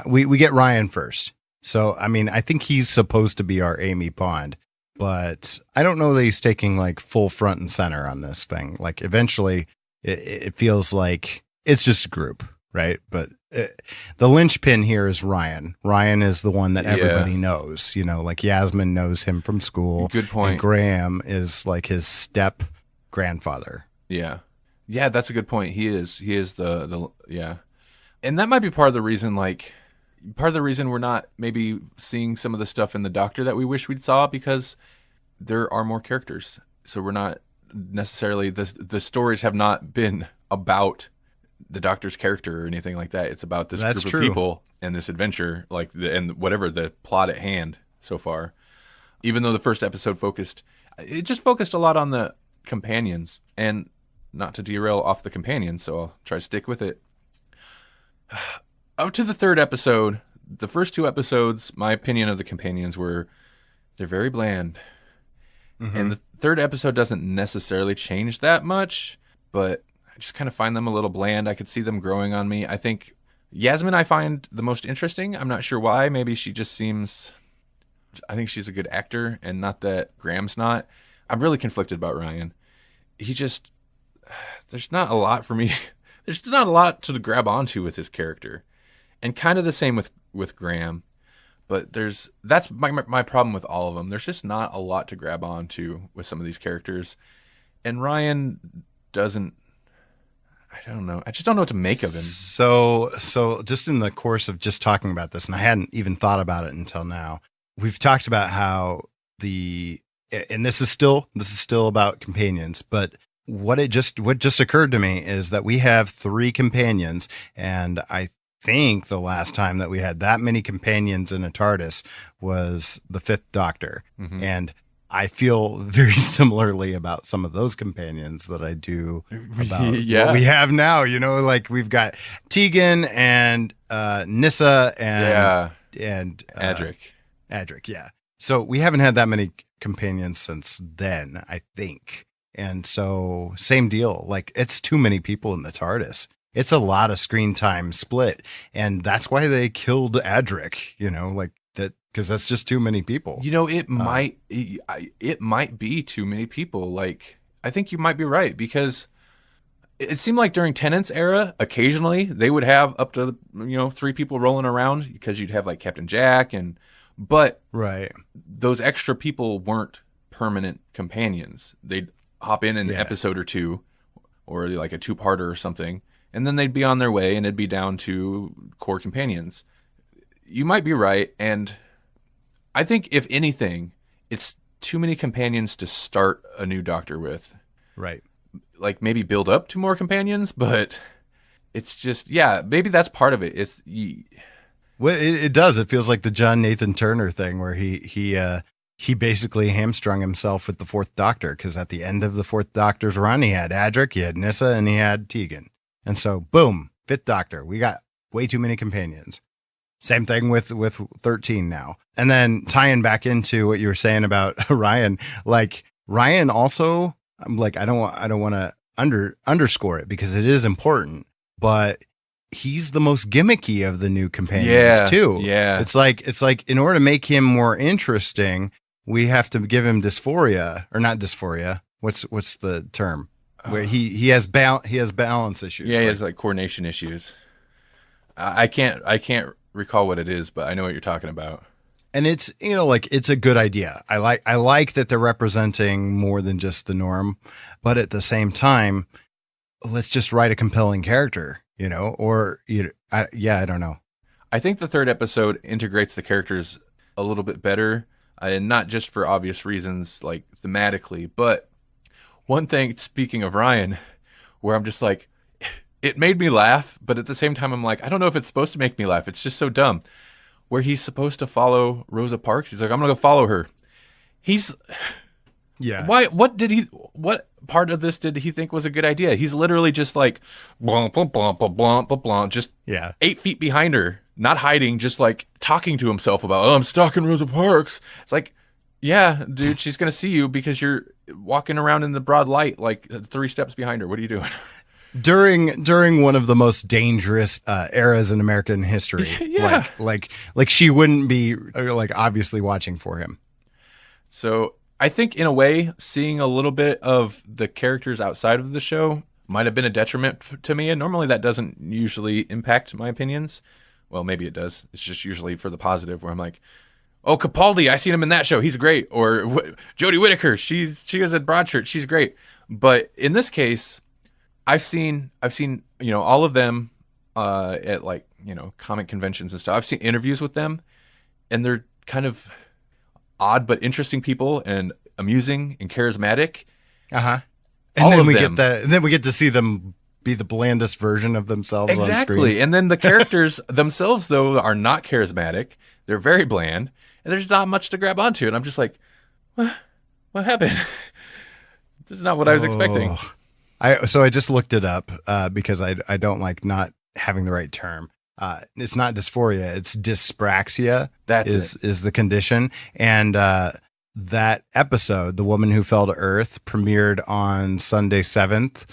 We get Ryan first. So, I mean, I think he's supposed to be our Amy Pond, but I don't know that he's taking like full front and center on this thing. Like, eventually it feels like it's just a group, right? But the linchpin here is Ryan. Ryan is the one that everybody knows, like Yasmin knows him from school. Good point. And Graham is like his step grandfather. Yeah. Yeah, that's a good point. He is the yeah. And that might be part of the reason we're not maybe seeing some of the stuff in the Doctor that we wish we'd saw, because there are more characters. So we're not necessarily, the stories have not been about the Doctor's character or anything like that. It's about this group of people and this adventure, and whatever the plot at hand so far. Even though the first episode focused a lot on the companions, and not to derail off the companions, so I'll try to stick with it. Up to the third episode, the first two episodes, my opinion of the companions they're very bland. And the third episode doesn't necessarily change that much, but I just kind of find them a little bland. I could see them growing on me. I think Yasmin I find the most interesting. I'm not sure why. Maybe she just seems, I think she's a good actor, and not that Graham's not. I'm really conflicted about Ryan. There's not a lot for me. There's not a lot to grab onto with his character. And kind of the same with Graham. But that's my problem with all of them. There's just not a lot to grab onto with some of these characters. And Ryan doesn't, I don't know. I just don't know what to make of him. So just in the course of just talking about this, and I hadn't even thought about it until now, we've talked about how and this is still about companions, but what just occurred to me is that we have 3 companions, and I think the last time that we had that many companions in a TARDIS was the 5th Doctor. And I feel very similarly about some of those companions that I do about what we have now. Like we've got Tegan and Nyssa and Adric. Adric, yeah. So we haven't had that many companions since then, I think. And so same deal. Like, it's too many people in the TARDIS. it's a lot of screen time split. And that's why they killed Adric, like that, because that's just too many people. It might be too many people. Like, I think you might be right, because it seemed like during Tennant's era, occasionally they would have up to 3 people rolling around, because you'd have like Captain Jack, but right, those extra people weren't permanent companions. They'd hop in an episode or two, or like a 2-parter or something, and then they'd be on their way, and it'd be down to core companions. You might be right, and I think if anything, it's too many companions to start a new Doctor with. Right. Like, maybe build up to more companions, but it's just, maybe that's part of it. Well, it does. It feels like the John Nathan Turner thing, where he basically hamstrung himself with the 4th Doctor, because at the end of the 4th Doctor's run, he had Adric, he had Nyssa, and he had Tegan. And so, boom, 5th Doctor. We got way too many companions. Same thing with 13 now. And then tying back into what you were saying about Ryan, like Ryan also, I'm like, I don't want to underscore it, because it is important, but he's the most gimmicky of the new companions too. Yeah. It's like in order to make him more interesting, we have to give him dysphoria, or not dysphoria. What's the term? Where he has balance issues. Yeah, he has like coordination issues. I can't recall what it is, but I know what you're talking about. And it's, it's a good idea. I like that they're representing more than just the norm, but at the same time, let's just write a compelling character, I don't know. I think the 3rd episode integrates the characters a little bit better, and not just for obvious reasons, like thematically, but one thing, speaking of Ryan, where I'm just like, it made me laugh, but at the same time, I'm like, I don't know if it's supposed to make me laugh. It's just so dumb. Where he's supposed to follow Rosa Parks. He's like, I'm going to go follow her. Why? What part of this did he think was a good idea? He's literally just like, blah, blah, blah, blah, blah, blah, blah, just 8 feet behind her, not hiding, just like talking to himself about, I'm stalking Rosa Parks. It's like, yeah, dude, she's going to see you because you're walking around in the broad light, like 3 steps behind her. What are you doing? During one of the most dangerous eras in American history. Yeah. Like she wouldn't be like obviously watching for him. So I think in a way, seeing a little bit of the characters outside of the show might have been a detriment to me. And normally that doesn't usually impact my opinions. Well, maybe it does. It's just usually for the positive, where I'm like, oh, Capaldi, I seen him in that show. He's great. Or Jodie Whittaker, she was at Broadchurch. She's great. But in this case, I've seen all of them at like comic conventions and stuff. I've seen interviews with them, and they're kind of odd but interesting people, and amusing and charismatic. And then we get to see them be the blandest version of themselves on screen. Exactly. And then the characters themselves, though, are not charismatic. They're very bland, and there's not much to grab onto. And I'm just like, what happened? This is not what I was expecting. So I just looked it up because I don't like not having the right term. It's not dysphoria, it's dyspraxia. Is the condition. And that episode, The Woman Who Fell to Earth, premiered on Sunday 7th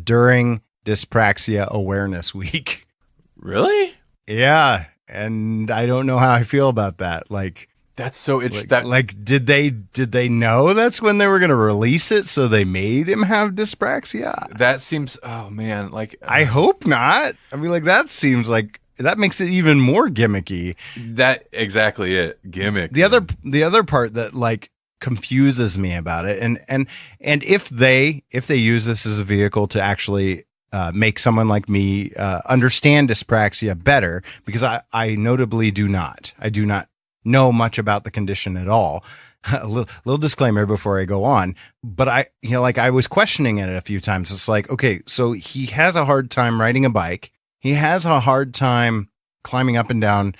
during Dyspraxia Awareness Week. Really? Yeah. And I don't know how I feel about that. Like, that's so interesting. Did they know that's when they were going to release it, so they made him have dyspraxia? That seems, oh man, like I hope not. I mean, like that seems like that makes it even more gimmicky. That exactly it, gimmick. The other part that like confuses me about it, and if they use this as a vehicle to actually make someone like me understand dyspraxia better, because I notably do not. I do not know much about the condition at all. A little disclaimer before I go on, but I was questioning it a few times. It's like, okay, so he has a hard time riding a bike. He has a hard time climbing up and down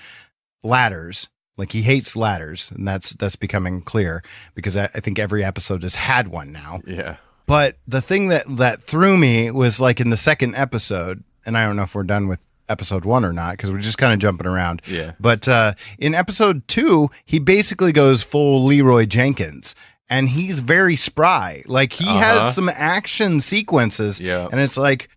ladders. Like he hates ladders, and that's becoming clear because I think every episode has had one now. Yeah. But the thing that threw me was like in the second episode, and I don't know if we're done with episode 1 or not, because we're just kind of jumping around. Yeah. But in episode 2, he basically goes full Leroy Jenkins, and he's very spry. Like he has some action sequences, yeah. And it's like,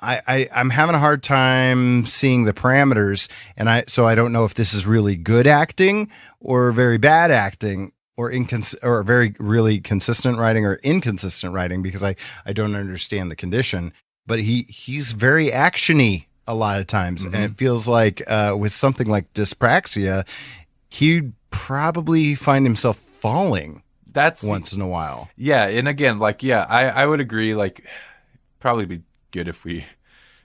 I'm having a hard time seeing the parameters, and so I don't know if this is really good acting or very bad acting or or very really consistent writing or inconsistent writing, because I don't understand the condition. But he's very actiony a lot of times, and it feels like with something like dyspraxia, he'd probably find himself falling once in a while. Yeah, and again, like, yeah, I would agree. Like, probably be good if we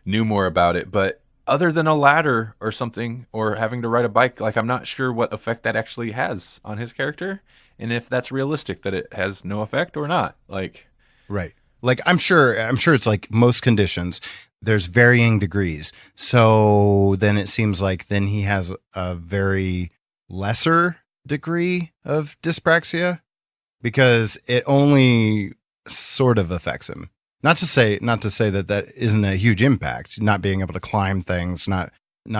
knew more about it, but other than a ladder or something, or having to ride a bike, like, I'm not sure what effect that actually has on his character, and if that's realistic that it has no effect or not. Like, right. Like, I'm sure it's like most conditions, there's varying degrees. So then it seems like then he has a very lesser degree of dyspraxia, because it only sort of affects him. Not to say that isn't a huge impact. Not being able to climb things, not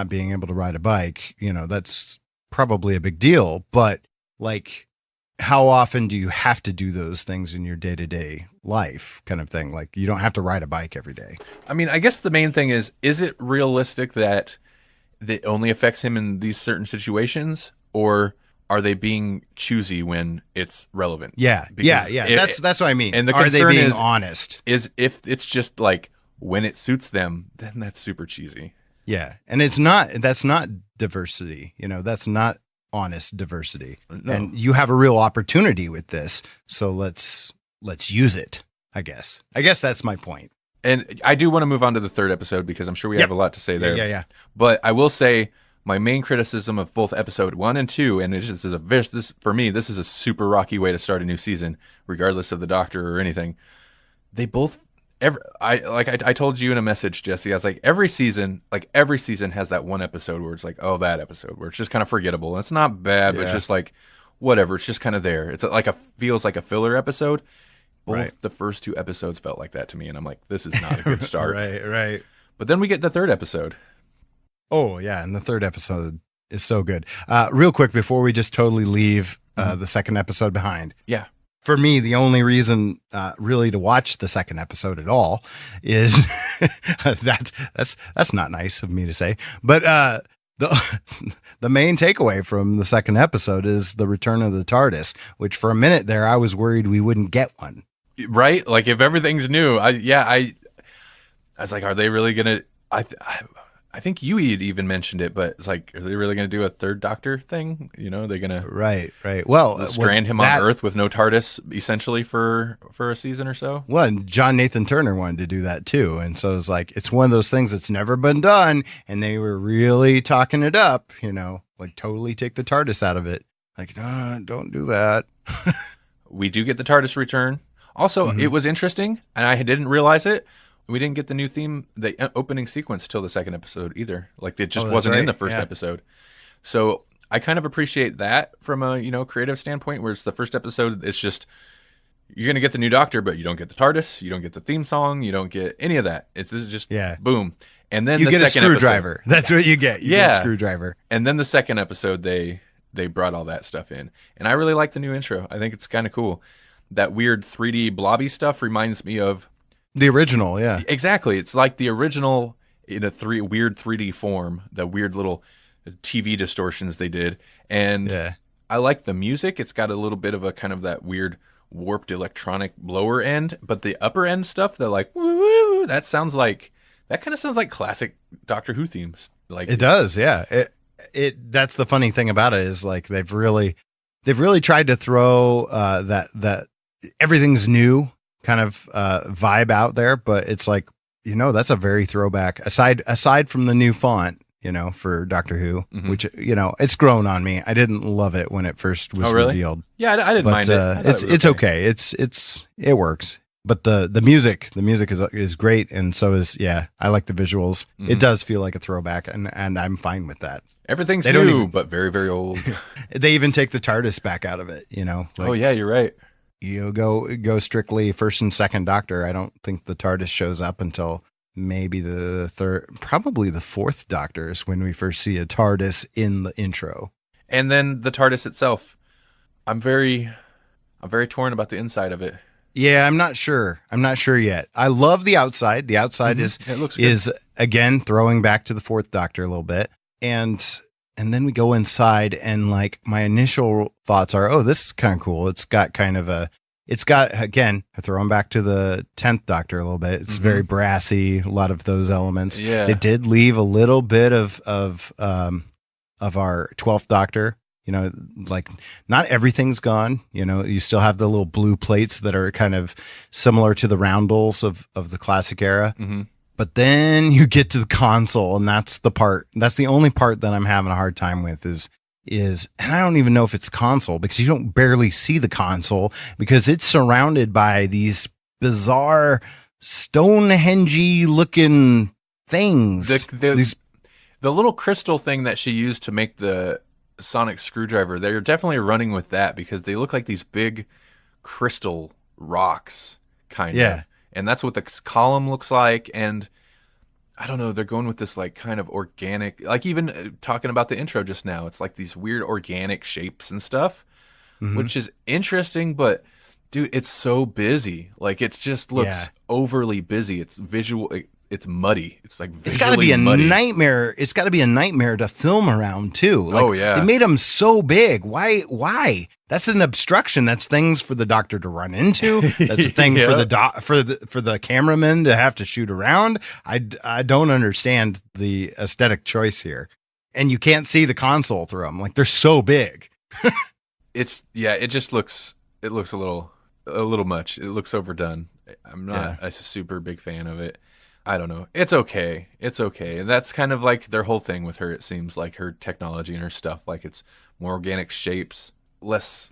being able to ride a bike, that's probably a big deal. But like, how often do you have to do those things in your day-to-day life, kind of thing? Like, you don't have to ride a bike every day. I mean, I guess the main thing is it realistic that it only affects him in these certain situations, or are they being choosy when it's relevant? Yeah, because that's what I mean. And the are they concern being is honest? Is if it's just like when it suits them, then that's super cheesy. Yeah, and that's not diversity. That's not honest diversity. No. And you have a real opportunity with this, so let's use it. I guess that's my point. And I do want to move on to the third episode, because I'm sure we have a lot to say there. Yeah. But I will say, my main criticism of both episode 1 and 2, and for me, this is a super rocky way to start a new season, regardless of the Doctor or anything. They both, I told you in a message, Jesse, I was like, every season has that one episode where it's like, oh, that episode, where it's just kind of forgettable. And it's not bad, but it's just like, whatever, it's just kind of there. It's like feels like a filler episode. Both the first 2 episodes felt like that to me, and I'm like, this is not a good start. Right. But then we get the third episode. Oh, yeah, and the third episode is so good. Real quick, before we just totally leave the second episode behind. Yeah. For me, the only reason really to watch the second episode at all is that's not nice of me to say, but the main takeaway from the second episode is the return of the TARDIS, which for a minute there I was worried we wouldn't get one. Right? Like, if everything's new, I was like, are they really gonna? I think you had even mentioned it, but it's like, are they really going to do a third Doctor thing? They're going to right. Well, strand him on Earth with no TARDIS, essentially for a season or so. Well, and John Nathan Turner wanted to do that too, and so it's like, it's one of those things that's never been done, and they were really talking it up. Like, totally take the TARDIS out of it. Like, no, don't do that. We do get the TARDIS return. Also, it was interesting, and I didn't realize it. We didn't get the new theme, the opening sequence, till the second episode either. Like, it just wasn't in the first episode. So I kind of appreciate that from a creative standpoint, where it's the first episode. It's just, you're gonna get the new Doctor, but you don't get the TARDIS, you don't get the theme song, you don't get any of that. This is just boom. And then you the get second a screwdriver. That's what you get. You get a screwdriver. And then the second episode, they brought all that stuff in, and I really like the new intro. I think it's kind of cool. That weird 3D blobby stuff reminds me of the original, yeah. Exactly. It's like the original in a weird 3D form, the weird little TV distortions they did. And I like the music. It's got a little bit of a kind of that weird warped electronic lower end, but the upper end stuff, they're like, woo, woo, that kind of sounds like classic Doctor Who themes. Like, it does, yeah. That's the funny thing about it, is like they've really tried to throw that everything's new kind of vibe out there, but it's like, that's a very throwback, aside from the new font, for Doctor Who, which, it's grown on me. I didn't love it when it first was revealed. Yeah, I didn't mind it. It's okay. It works. But the music is great, and so is I like the visuals. It does feel like a throwback, and I'm fine with that. Everything's new, but very, very old. They even take the TARDIS back out of it, like, oh yeah, you're right. Go strictly first and second Doctor. I don't think the TARDIS shows up until maybe the third, probably the fourth Doctor is when we first see a TARDIS in the intro. And then the TARDIS itself, I'm very torn about the inside of it. Yeah, I'm not sure. I'm not sure yet. I love the outside. The outside It looks good. is again throwing back to the Fourth Doctor a little bit, and then we go inside, and like my initial thoughts are, oh, this is kind of cool. It's got again throwing back to the 10th Doctor a little bit. It's very brassy. A lot of those elements. Yeah. It did leave a little bit of our 12th Doctor. You know, like not everything's gone. You know, you still have the little blue plates that are kind of similar to the roundels of the classic era. Mm-hmm. But then you get to the console, and that's the only part that I'm having a hard time with is, and I don't even know if it's console because you don't barely see the console because it's surrounded by these bizarre Stonehenge looking things. The little crystal thing that she used to make the sonic screwdriver, they're definitely running with that because they look like these big crystal rocks kind of. And that's what the column looks like. And I don't know, they're going with this like kind of organic, like even talking about the intro just now, it's like these weird organic shapes and stuff, which is interesting, but dude, it's so busy. Like it just looks overly busy. It's visual. It's muddy. It's like visually it's got to be a muddy. nightmare. It's got to be a nightmare to film around too. Like, oh yeah, they made them so big. Why? That's an obstruction. That's things for the Doctor to run into. That's a thing for the cameraman to have to shoot around. I don't understand the aesthetic choice here. And you can't see the console through them. Like they're so big. It just looks a little much. It looks overdone. I'm not a super big fan of it. I don't know. It's okay. And that's kind of like their whole thing with her. It seems like her technology and her stuff, like it's more organic shapes, less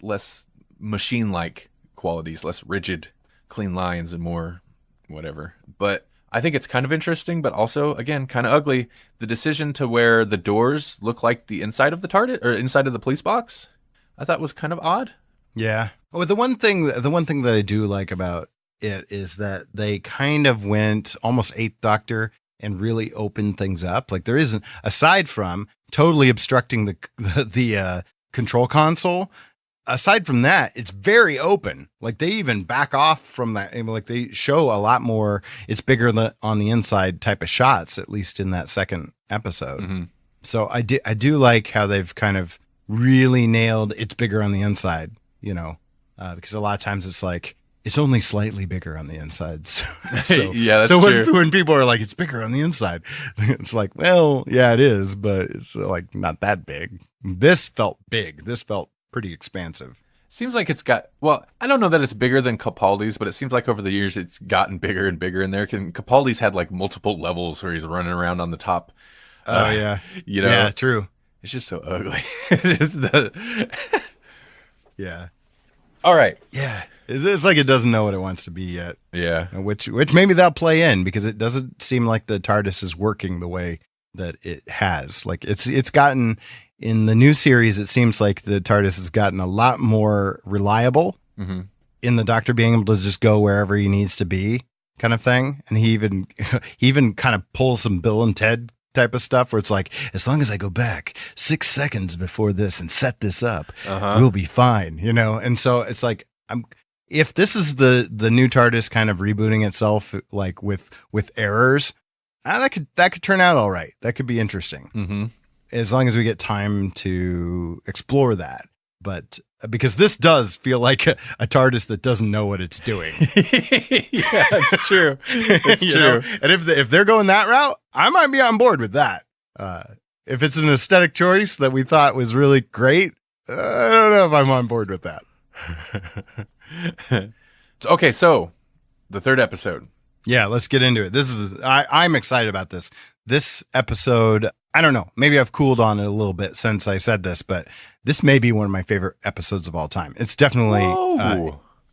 machine-like qualities, less rigid, clean lines, and more whatever. But I think it's kind of interesting, but also, again, kind of ugly. The decision to where the doors look like the inside of the TARDIS or inside of the police box, I thought was kind of odd. Yeah. Oh, the one thing that I do like about it is that they kind of went almost Eighth Doctor and really opened things up. Like there isn't, aside from totally obstructing the control console, aside from that, it's very open. Like they even back off from that. Like they show a lot more. It's bigger on the inside type of shots, at least in that second episode. Mm-hmm. So I do like how they've kind of really nailed it's bigger on the inside, you know, because a lot of times it's like, it's only slightly bigger on the inside. So yeah, that's true. When people are like, it's bigger on the inside, it's like, well, yeah, it is, but it's like not that big. This felt big. This felt pretty expansive. Seems like it's got, well, I don't know that it's bigger than Capaldi's, but it seems like over the years it's gotten bigger and bigger in there. Capaldi's had like multiple levels where he's running around on the top. Oh, yeah. You know? Yeah, true. It's just so ugly. It's just yeah. All right. Yeah. It's like it doesn't know what it wants to be yet. Yeah. Which maybe that'll play in because it doesn't seem like the TARDIS is working the way that it has. Like it's gotten in the new series, it seems like the TARDIS has gotten a lot more reliable in the Doctor being able to just go wherever he needs to be kind of thing. And he even kind of pulls some Bill and Ted type of stuff where it's like, as long as I go back 6 seconds before this and set this up, we'll be fine, you know? And so it's like, if this is the new TARDIS kind of rebooting itself, like with errors, that could turn out all right. That could be interesting. Mm-hmm. As long as we get time to explore that. But because this does feel like a TARDIS that doesn't know what it's doing. Yeah, it's true. It's true. Know? And if they're going that route, I might be on board with that. If it's an aesthetic choice that we thought was really great, I don't know if I'm on board with that. Okay, so the third episode. Yeah, let's get into it. I'm excited about this. This episode, I don't know, maybe I've cooled on it a little bit since I said this, but this may be one of my favorite episodes of all time. It's definitely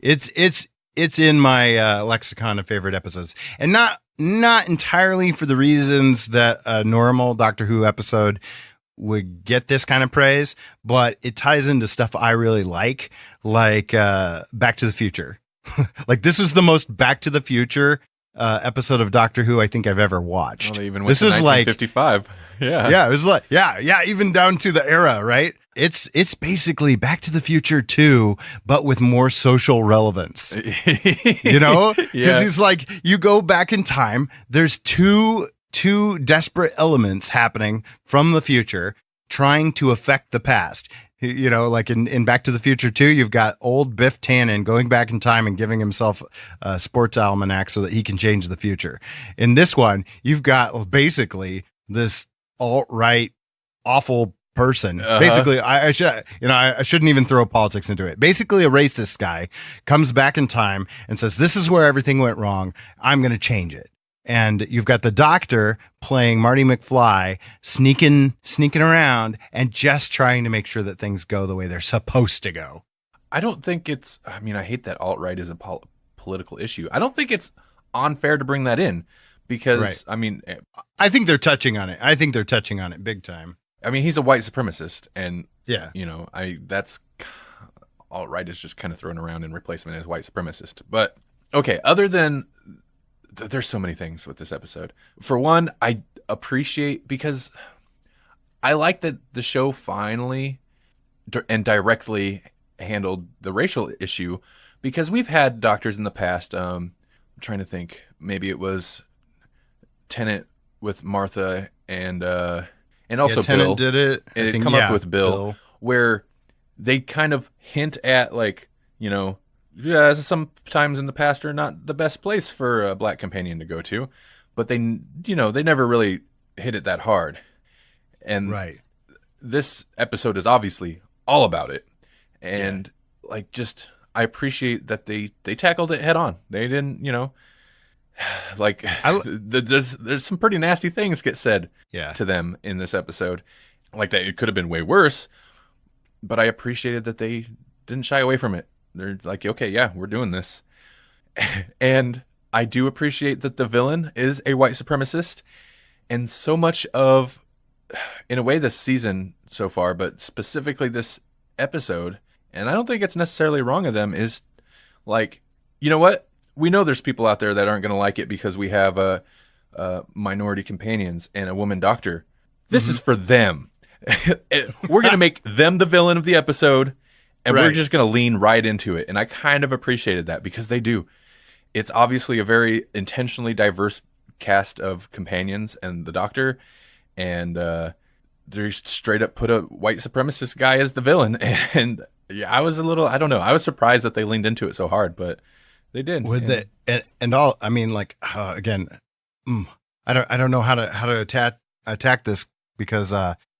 it's in my lexicon of favorite episodes, and not entirely for the reasons that a normal Doctor Who episode would get this kind of praise, but it ties into stuff I really like Back to the Future. Like this was the most Back to the Future episode of Doctor Who I think I've ever watched. Well, they even went to 1955. Yeah, it was like, yeah, even down to the era, right? It's basically Back to the Future 2, but with more social relevance. You know? Because Yeah. he's like, you go back in time, there's two desperate elements happening from the future trying to affect the past. You know, like in Back to the Future 2, you've got old Biff Tannen going back in time and giving himself a sports almanac so that he can change the future. In this one, you've got basically this alt-right awful person. Basically, I shouldn't even throw politics into it. Basically, a racist guy comes back in time and says, "This is where everything went wrong. I'm going to change it." And you've got the Doctor playing Marty McFly, sneaking around and just trying to make sure that things go the way they're supposed to go. I don't think it's. I mean, I hate that alt-right is a political issue. I don't think it's unfair to bring that in because Right. I mean, I think they're touching on it. I think they're touching on it big time. I mean, he's a white supremacist, and Yeah. you know, that's alt-right is just kind of thrown around in replacement as white supremacist. But okay, other than there's so many things with this episode. For one, I appreciate because I like that the show finally and directly handled the racial issue because we've had doctors in the past. I'm trying to think. Maybe it was Tennant with Martha and also Tennant Bill did it. and I it think, come yeah, up with Bill, where they kind of hint at like, you know, yeah, sometimes in the past are not the best place for a black companion to go to, but they, you know, they never really hit it that hard. And Right. this episode is obviously all about it. And like, just, I appreciate that they tackled it head on. They didn't, you know, like there's some pretty nasty things get said Yeah. to them in this episode. Like that, it could have been way worse, but I appreciated that they didn't shy away from it. They're like, okay, yeah, we're doing this. And I do appreciate that the villain is a white supremacist. And so much of, in a way, this season so far, but specifically this episode, and I don't think it's necessarily wrong of them, is like, you know what? We know there's people out there that aren't going to like it because we have minority companions and a woman doctor. This is for them. We're going to make them the villain of the episode. And we're Right. just going to lean right into it. And I kind of appreciated that because they do. It's obviously a very intentionally diverse cast of companions and the doctor. And they straight up put a white supremacist guy as the villain. And yeah, I was I don't know. I was surprised that they leaned into it so hard, but they did. With it and all, I mean, like again, I don't know how to attack this because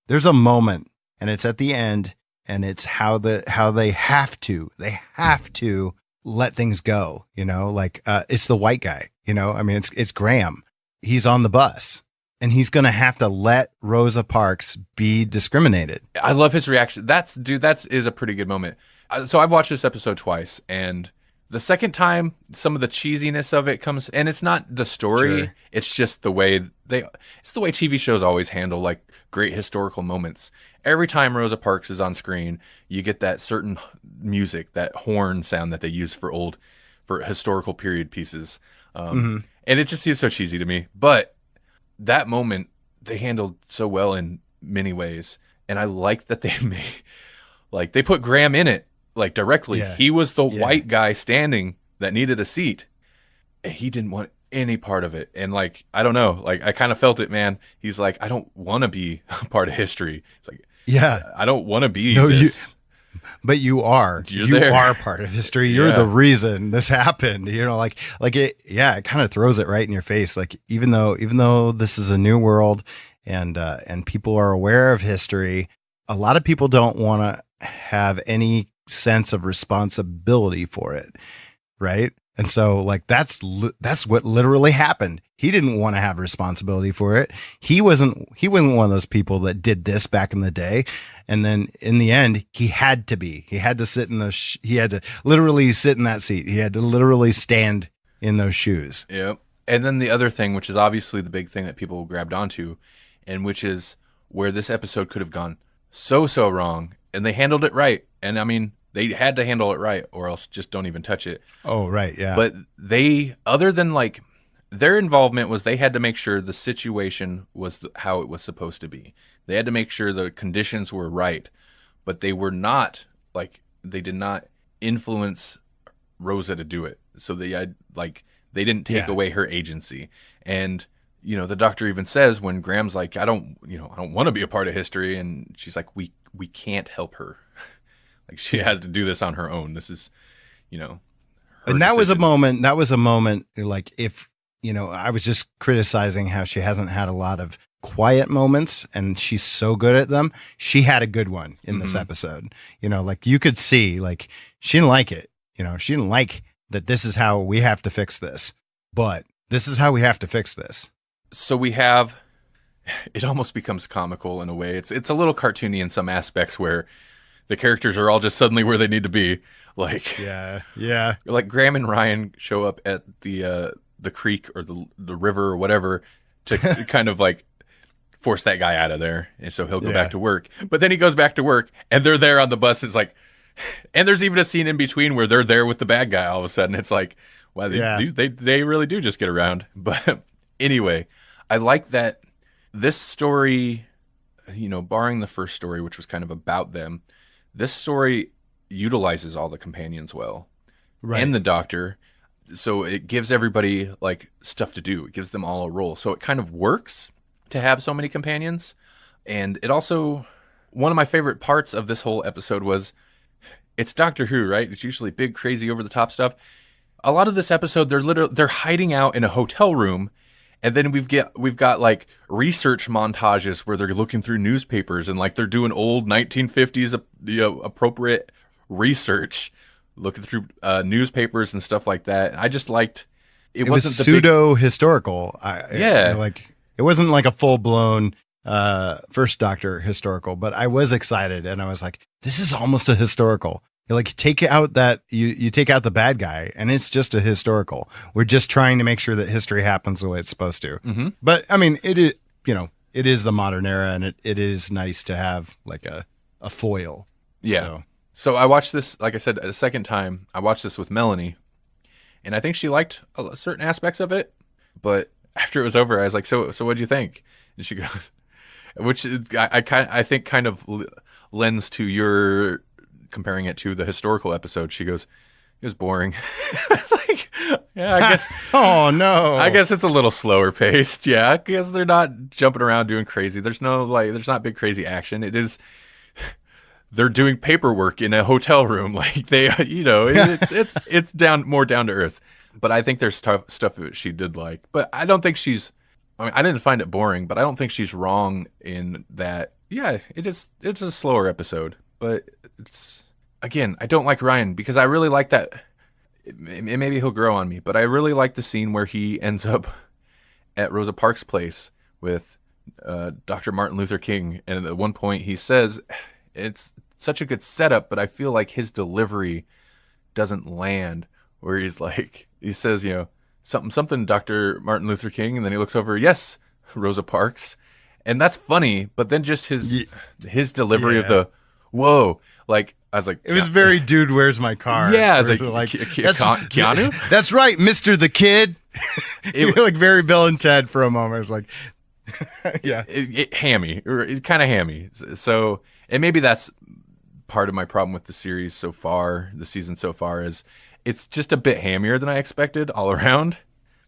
there's a moment and it's at the end. And it's how they have to let things go, you know, like it's the white guy, you know, I mean, it's Graham. He's on the bus and he's going to have to let Rosa Parks be discriminated. I love his reaction. That is a pretty good moment. So I've watched this episode twice, and the second time, some of the cheesiness of it comes, and it's not the story. Sure. It's just the way it's the way TV shows always handle like great historical moments. Every time Rosa Parks is on screen, you get that certain music, that horn sound that they use for historical period pieces. And it just seems so cheesy to me. But that moment they handled so well in many ways. And I like that they put Graham in it, like directly. Yeah. He was the white guy standing that needed a seat. And he didn't want any part of it. And like, I don't know, like I kind of felt it, man. He's like, I don't want to be a part of history. It's like, Yeah. I don't want to be this. But you are. You are part of history. You're the reason this happened. You know, like it. Yeah, it kind of throws it right in your face. Like even though this is a new world and people are aware of history, a lot of people don't want to have any sense of responsibility for it, right? And so like that's what literally happened. He didn't want to have responsibility for it. He wasn't one of those people that did this back in the day. And then in the end, he had to sit in he had to literally sit in that seat. He had to literally stand in those shoes. Yep. And then the other thing, which is obviously the big thing that people grabbed onto, and which is where this episode could have gone so wrong, and they handled it right. And I mean, they had to handle it right, or else just don't even touch it. Oh, right, yeah. But they, other than like, their involvement was they had to make sure the situation was how it was supposed to be. They had to make sure the conditions were right but they were not like, they did not influence Rosa to do it. So they didn't take away her agency. And, you know, the doctor even says when Graham's like, I don't want to be a part of history. And she's like, we can't help her. Like, she has to do this on her own. This is, you know, her and that decision. was a moment like, if, you know, I was just criticizing how she hasn't had a lot of quiet moments and she's so good at them. She had a good one in this episode. You know, like you could see, like, she didn't like it. You know, she didn't like that this is how we have to fix this, but this is how we have to fix this. So we have, it almost becomes comical in a way. It's a little cartoony in some aspects where the characters are all just suddenly where they need to be. Like, yeah. Like Graham and Ryan show up at the creek or the river or whatever to kind of like force that guy out of there. And so he'll go back to work. But then he goes back to work and they're there on the bus. It's like, and there's even a scene in between where they're there with the bad guy all of a sudden. It's like, wow, they really do just get around. But anyway, I like that this story, you know, barring the first story, which was kind of about them, this story utilizes all the companions well. Right. And the doctor. So it gives everybody like stuff to do. It gives them all a role. So it kind of works to have so many companions. And it also, one of my favorite parts of this whole episode was, it's Doctor Who, right? It's usually big, crazy, over the top stuff. A lot of this episode, they're hiding out in a hotel room, and then we've got like research montages where they're looking through newspapers and like they're doing old 1950s appropriate research, looking through newspapers and stuff like that. I just liked it wasn't the pseudo historical. Like it wasn't like a full blown First Doctor historical, but I was excited and I was like, this is almost a historical. You like take out that you take out the bad guy and it's just a historical. We're just trying to make sure that history happens the way it's supposed to. Mm-hmm. But I mean, it is, you know, it is the modern era and it is nice to have like a foil. Yeah. So I watched this, like I said, a second time. I watched this with Melanie and I think she liked certain aspects of it, but after it was over, I was like, so what'd you think? And she goes, which I think kind of lends to your comparing it to the historical episode. She goes, it was boring. It's like, yeah, I guess. Oh no. I guess it's a little slower paced. Yeah, because they're not jumping around doing crazy. There's not big crazy action. It is. They're doing paperwork in a hotel room. Like they, you know, it's more down to earth. But I think there's stuff that she did like. But I don't think she's. I mean, I didn't find it boring, but I don't think she's wrong in that. Yeah, it is. It's a slower episode, but it's, again, I don't like Ryan because I really like that. Maybe he'll grow on me, but I really like the scene where he ends up at Rosa Parks' place with Dr. Martin Luther King, and at one point he says, "It's such a good setup, but I feel like his delivery doesn't land." Where he's like, he says, you know, something, Dr. Martin Luther King, and then he looks over, yes, Rosa Parks, and that's funny. But then just his delivery of the whoa, like I was like, it was very dude, where's my car? Yeah, I was like Keanu. That's right, Mr. the Kid. It like very Bill and Ted for a moment. I was like, yeah, hammy, or it's kind of hammy. So, and maybe that's part of my problem with the series so far, the season so far, is it's just a bit hammier than I expected all around.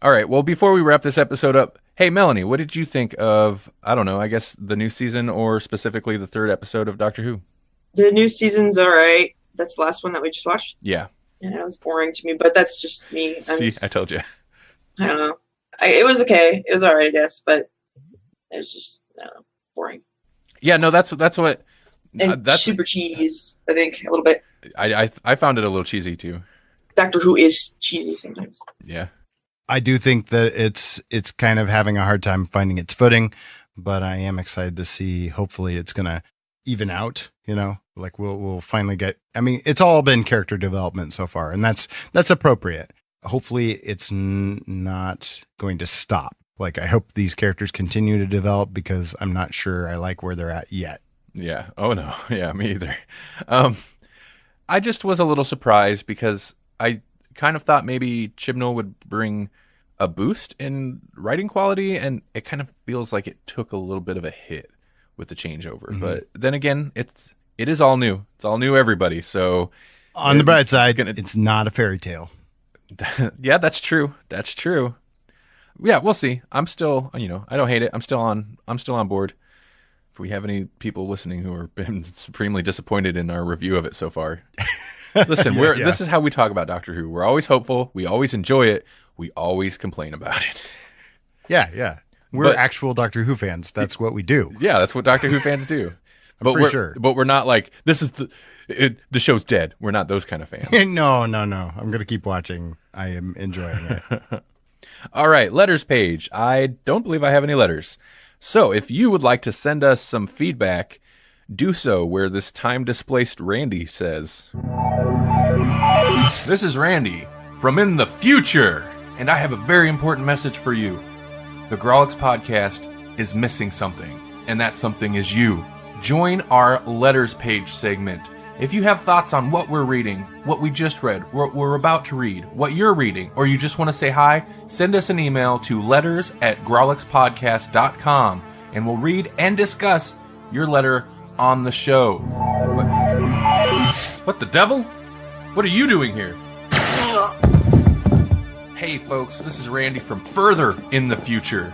All right, well, before we wrap this episode up, hey, Melanie, what did you think of, I don't know, I guess the new season, or specifically the third episode of Doctor Who? The new season's all right. That's the last one that we just watched. Yeah. Yeah, it was boring to me, but that's just me. I told you. I don't know. It was okay. It was all right, I guess, but it was just, I don't know, boring. Yeah, no, that's what... And that's super cheese, I think, a little bit. I found it a little cheesy, too. Doctor Who is cheesy sometimes. Yeah. I do think that it's kind of having a hard time finding its footing, but I am excited to see, hopefully it's going to even out, you know, like we'll finally get, I mean, it's all been character development so far, and that's appropriate. Hopefully it's not going to stop. Like, I hope these characters continue to develop because I'm not sure I like where they're at yet. Yeah. Oh no. Yeah, me either. I just was a little surprised because I kind of thought maybe Chibnall would bring a boost in writing quality, and it kind of feels like it took a little bit of a hit with the changeover. Mm-hmm. But then again, It is all new. It's all new, everybody. So On the bright side, it's not a fairy tale. yeah, that's true. That's true. Yeah, we'll see. I'm still, I don't hate it. I'm still on board. If we have any people listening who have been supremely disappointed in our review of it so far, listen, this is how we talk about Doctor Who. We're always hopeful. We always enjoy it. We always complain about it. Yeah. We're actual Doctor Who fans. That's what we do. Yeah, that's what Doctor Who fans do. Sure. But we're not like, this is the show's dead. We're not those kind of fans. No. I'm going to keep watching. I am enjoying it. All right, letters page. I don't believe I have any letters. So if you would like to send us some feedback, do so where this time-displaced Randy says, "This is Randy from in the future, and I have a very important message for you. The Grawlix podcast is missing something, and that something is you. Join our letters page segment. If you have thoughts on what we're reading, what we just read, what we're about to read, what you're reading, or you just want to say hi, send us an email to letters@grawlixpodcast.com, and we'll read and discuss your letter on the show." What the devil? What are you doing here? Hey folks, this is Randy from further in the future.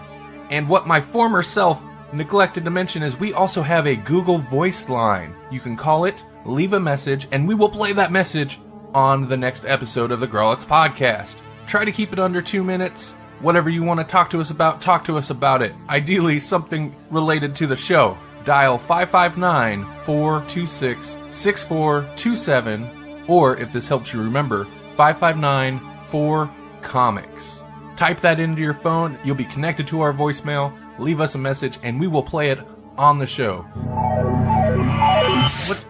And what my former self neglected to mention is we also have a Google Voice line. You can call it, leave a message, and we will play that message on the next episode of the Grawlix podcast. Try to keep it under 2 minutes. Whatever you want to talk to us about it. Ideally, something related to the show. Dial 559-426-6427, or if this helps you remember, 559-4-COMICS. Type that into your phone, you'll be connected to our voicemail, leave us a message, and we will play it on the show.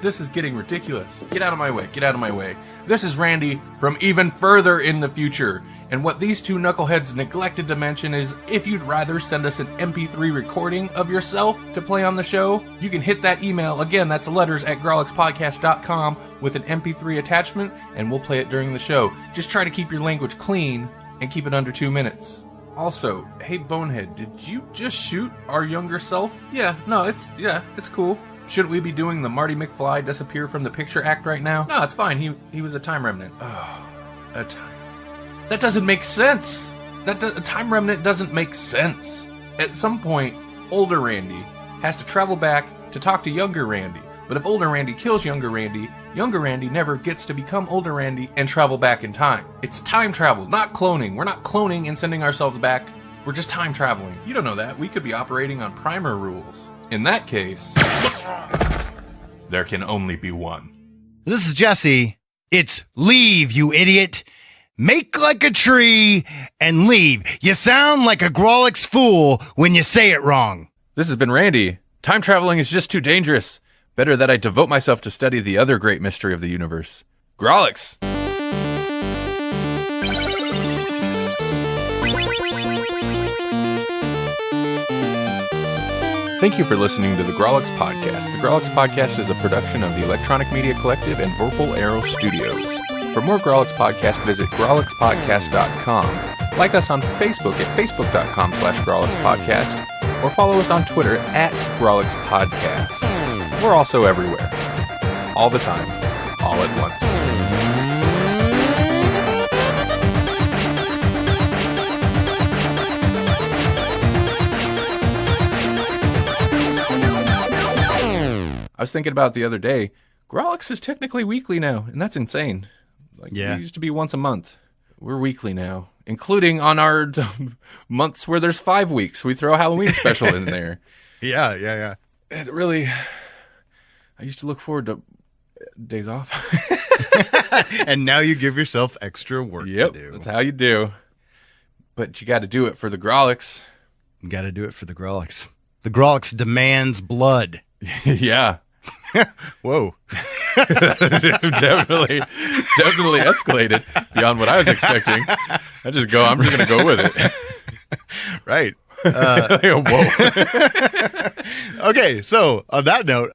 This is getting ridiculous. Get out of my way. Get out of my way. This is Randy from even further in the future. And what these two knuckleheads neglected to mention is if you'd rather send us an MP3 recording of yourself to play on the show, you can hit that email. Again, that's letters@grawlixpodcast.com with an MP3 attachment, and we'll play it during the show. Just try to keep your language clean and keep it under 2 minutes. Also, hey Bonehead, did you just shoot our younger self? Yeah, it's cool. Shouldn't we be doing the Marty McFly disappear from the picture act right now? No, it's fine. He was a time remnant. Oh, that doesn't make sense. A time remnant doesn't make sense. At some point, older Randy has to travel back to talk to younger Randy. But if older Randy kills younger Randy never gets to become older Randy and travel back in time. It's time travel, not cloning. We're not cloning and sending ourselves back. We're just time traveling. You don't know that. We could be operating on primer rules. In that case, there can only be one. This is Jesse. It's leave, you idiot. Make like a tree and leave. You sound like a Grawlix fool when you say it wrong. This has been Randy. Time traveling is just too dangerous. Better that I devote myself to study the other great mystery of the universe. Grawlix! Thank you for listening to the Grawlix Podcast. The Grawlix Podcast is a production of the Electronic Media Collective and Vorpal Arrow Studios. For more Grawlix Podcast, visit grawlixpodcast.com. Like us on Facebook at facebook.com/grawlixpodcast, or follow us on Twitter at grawlixpodcast. We're also everywhere. All the time. All at once. I was thinking about it the other day. Grawlix is technically weekly now, and that's insane. We used to be once a month. We're weekly now, including on our months where there's 5 weeks. We throw a Halloween special in there. Yeah. It really, I used to look forward to days off. And now you give yourself extra work to do. That's how you do. But you got to do it for the Grawlix. You got to do it for the Grawlix. The Grawlix demands blood. Yeah. Whoa. definitely escalated beyond what I was expecting. I'm just going to go with it. Right. Whoa. Okay, so on that note,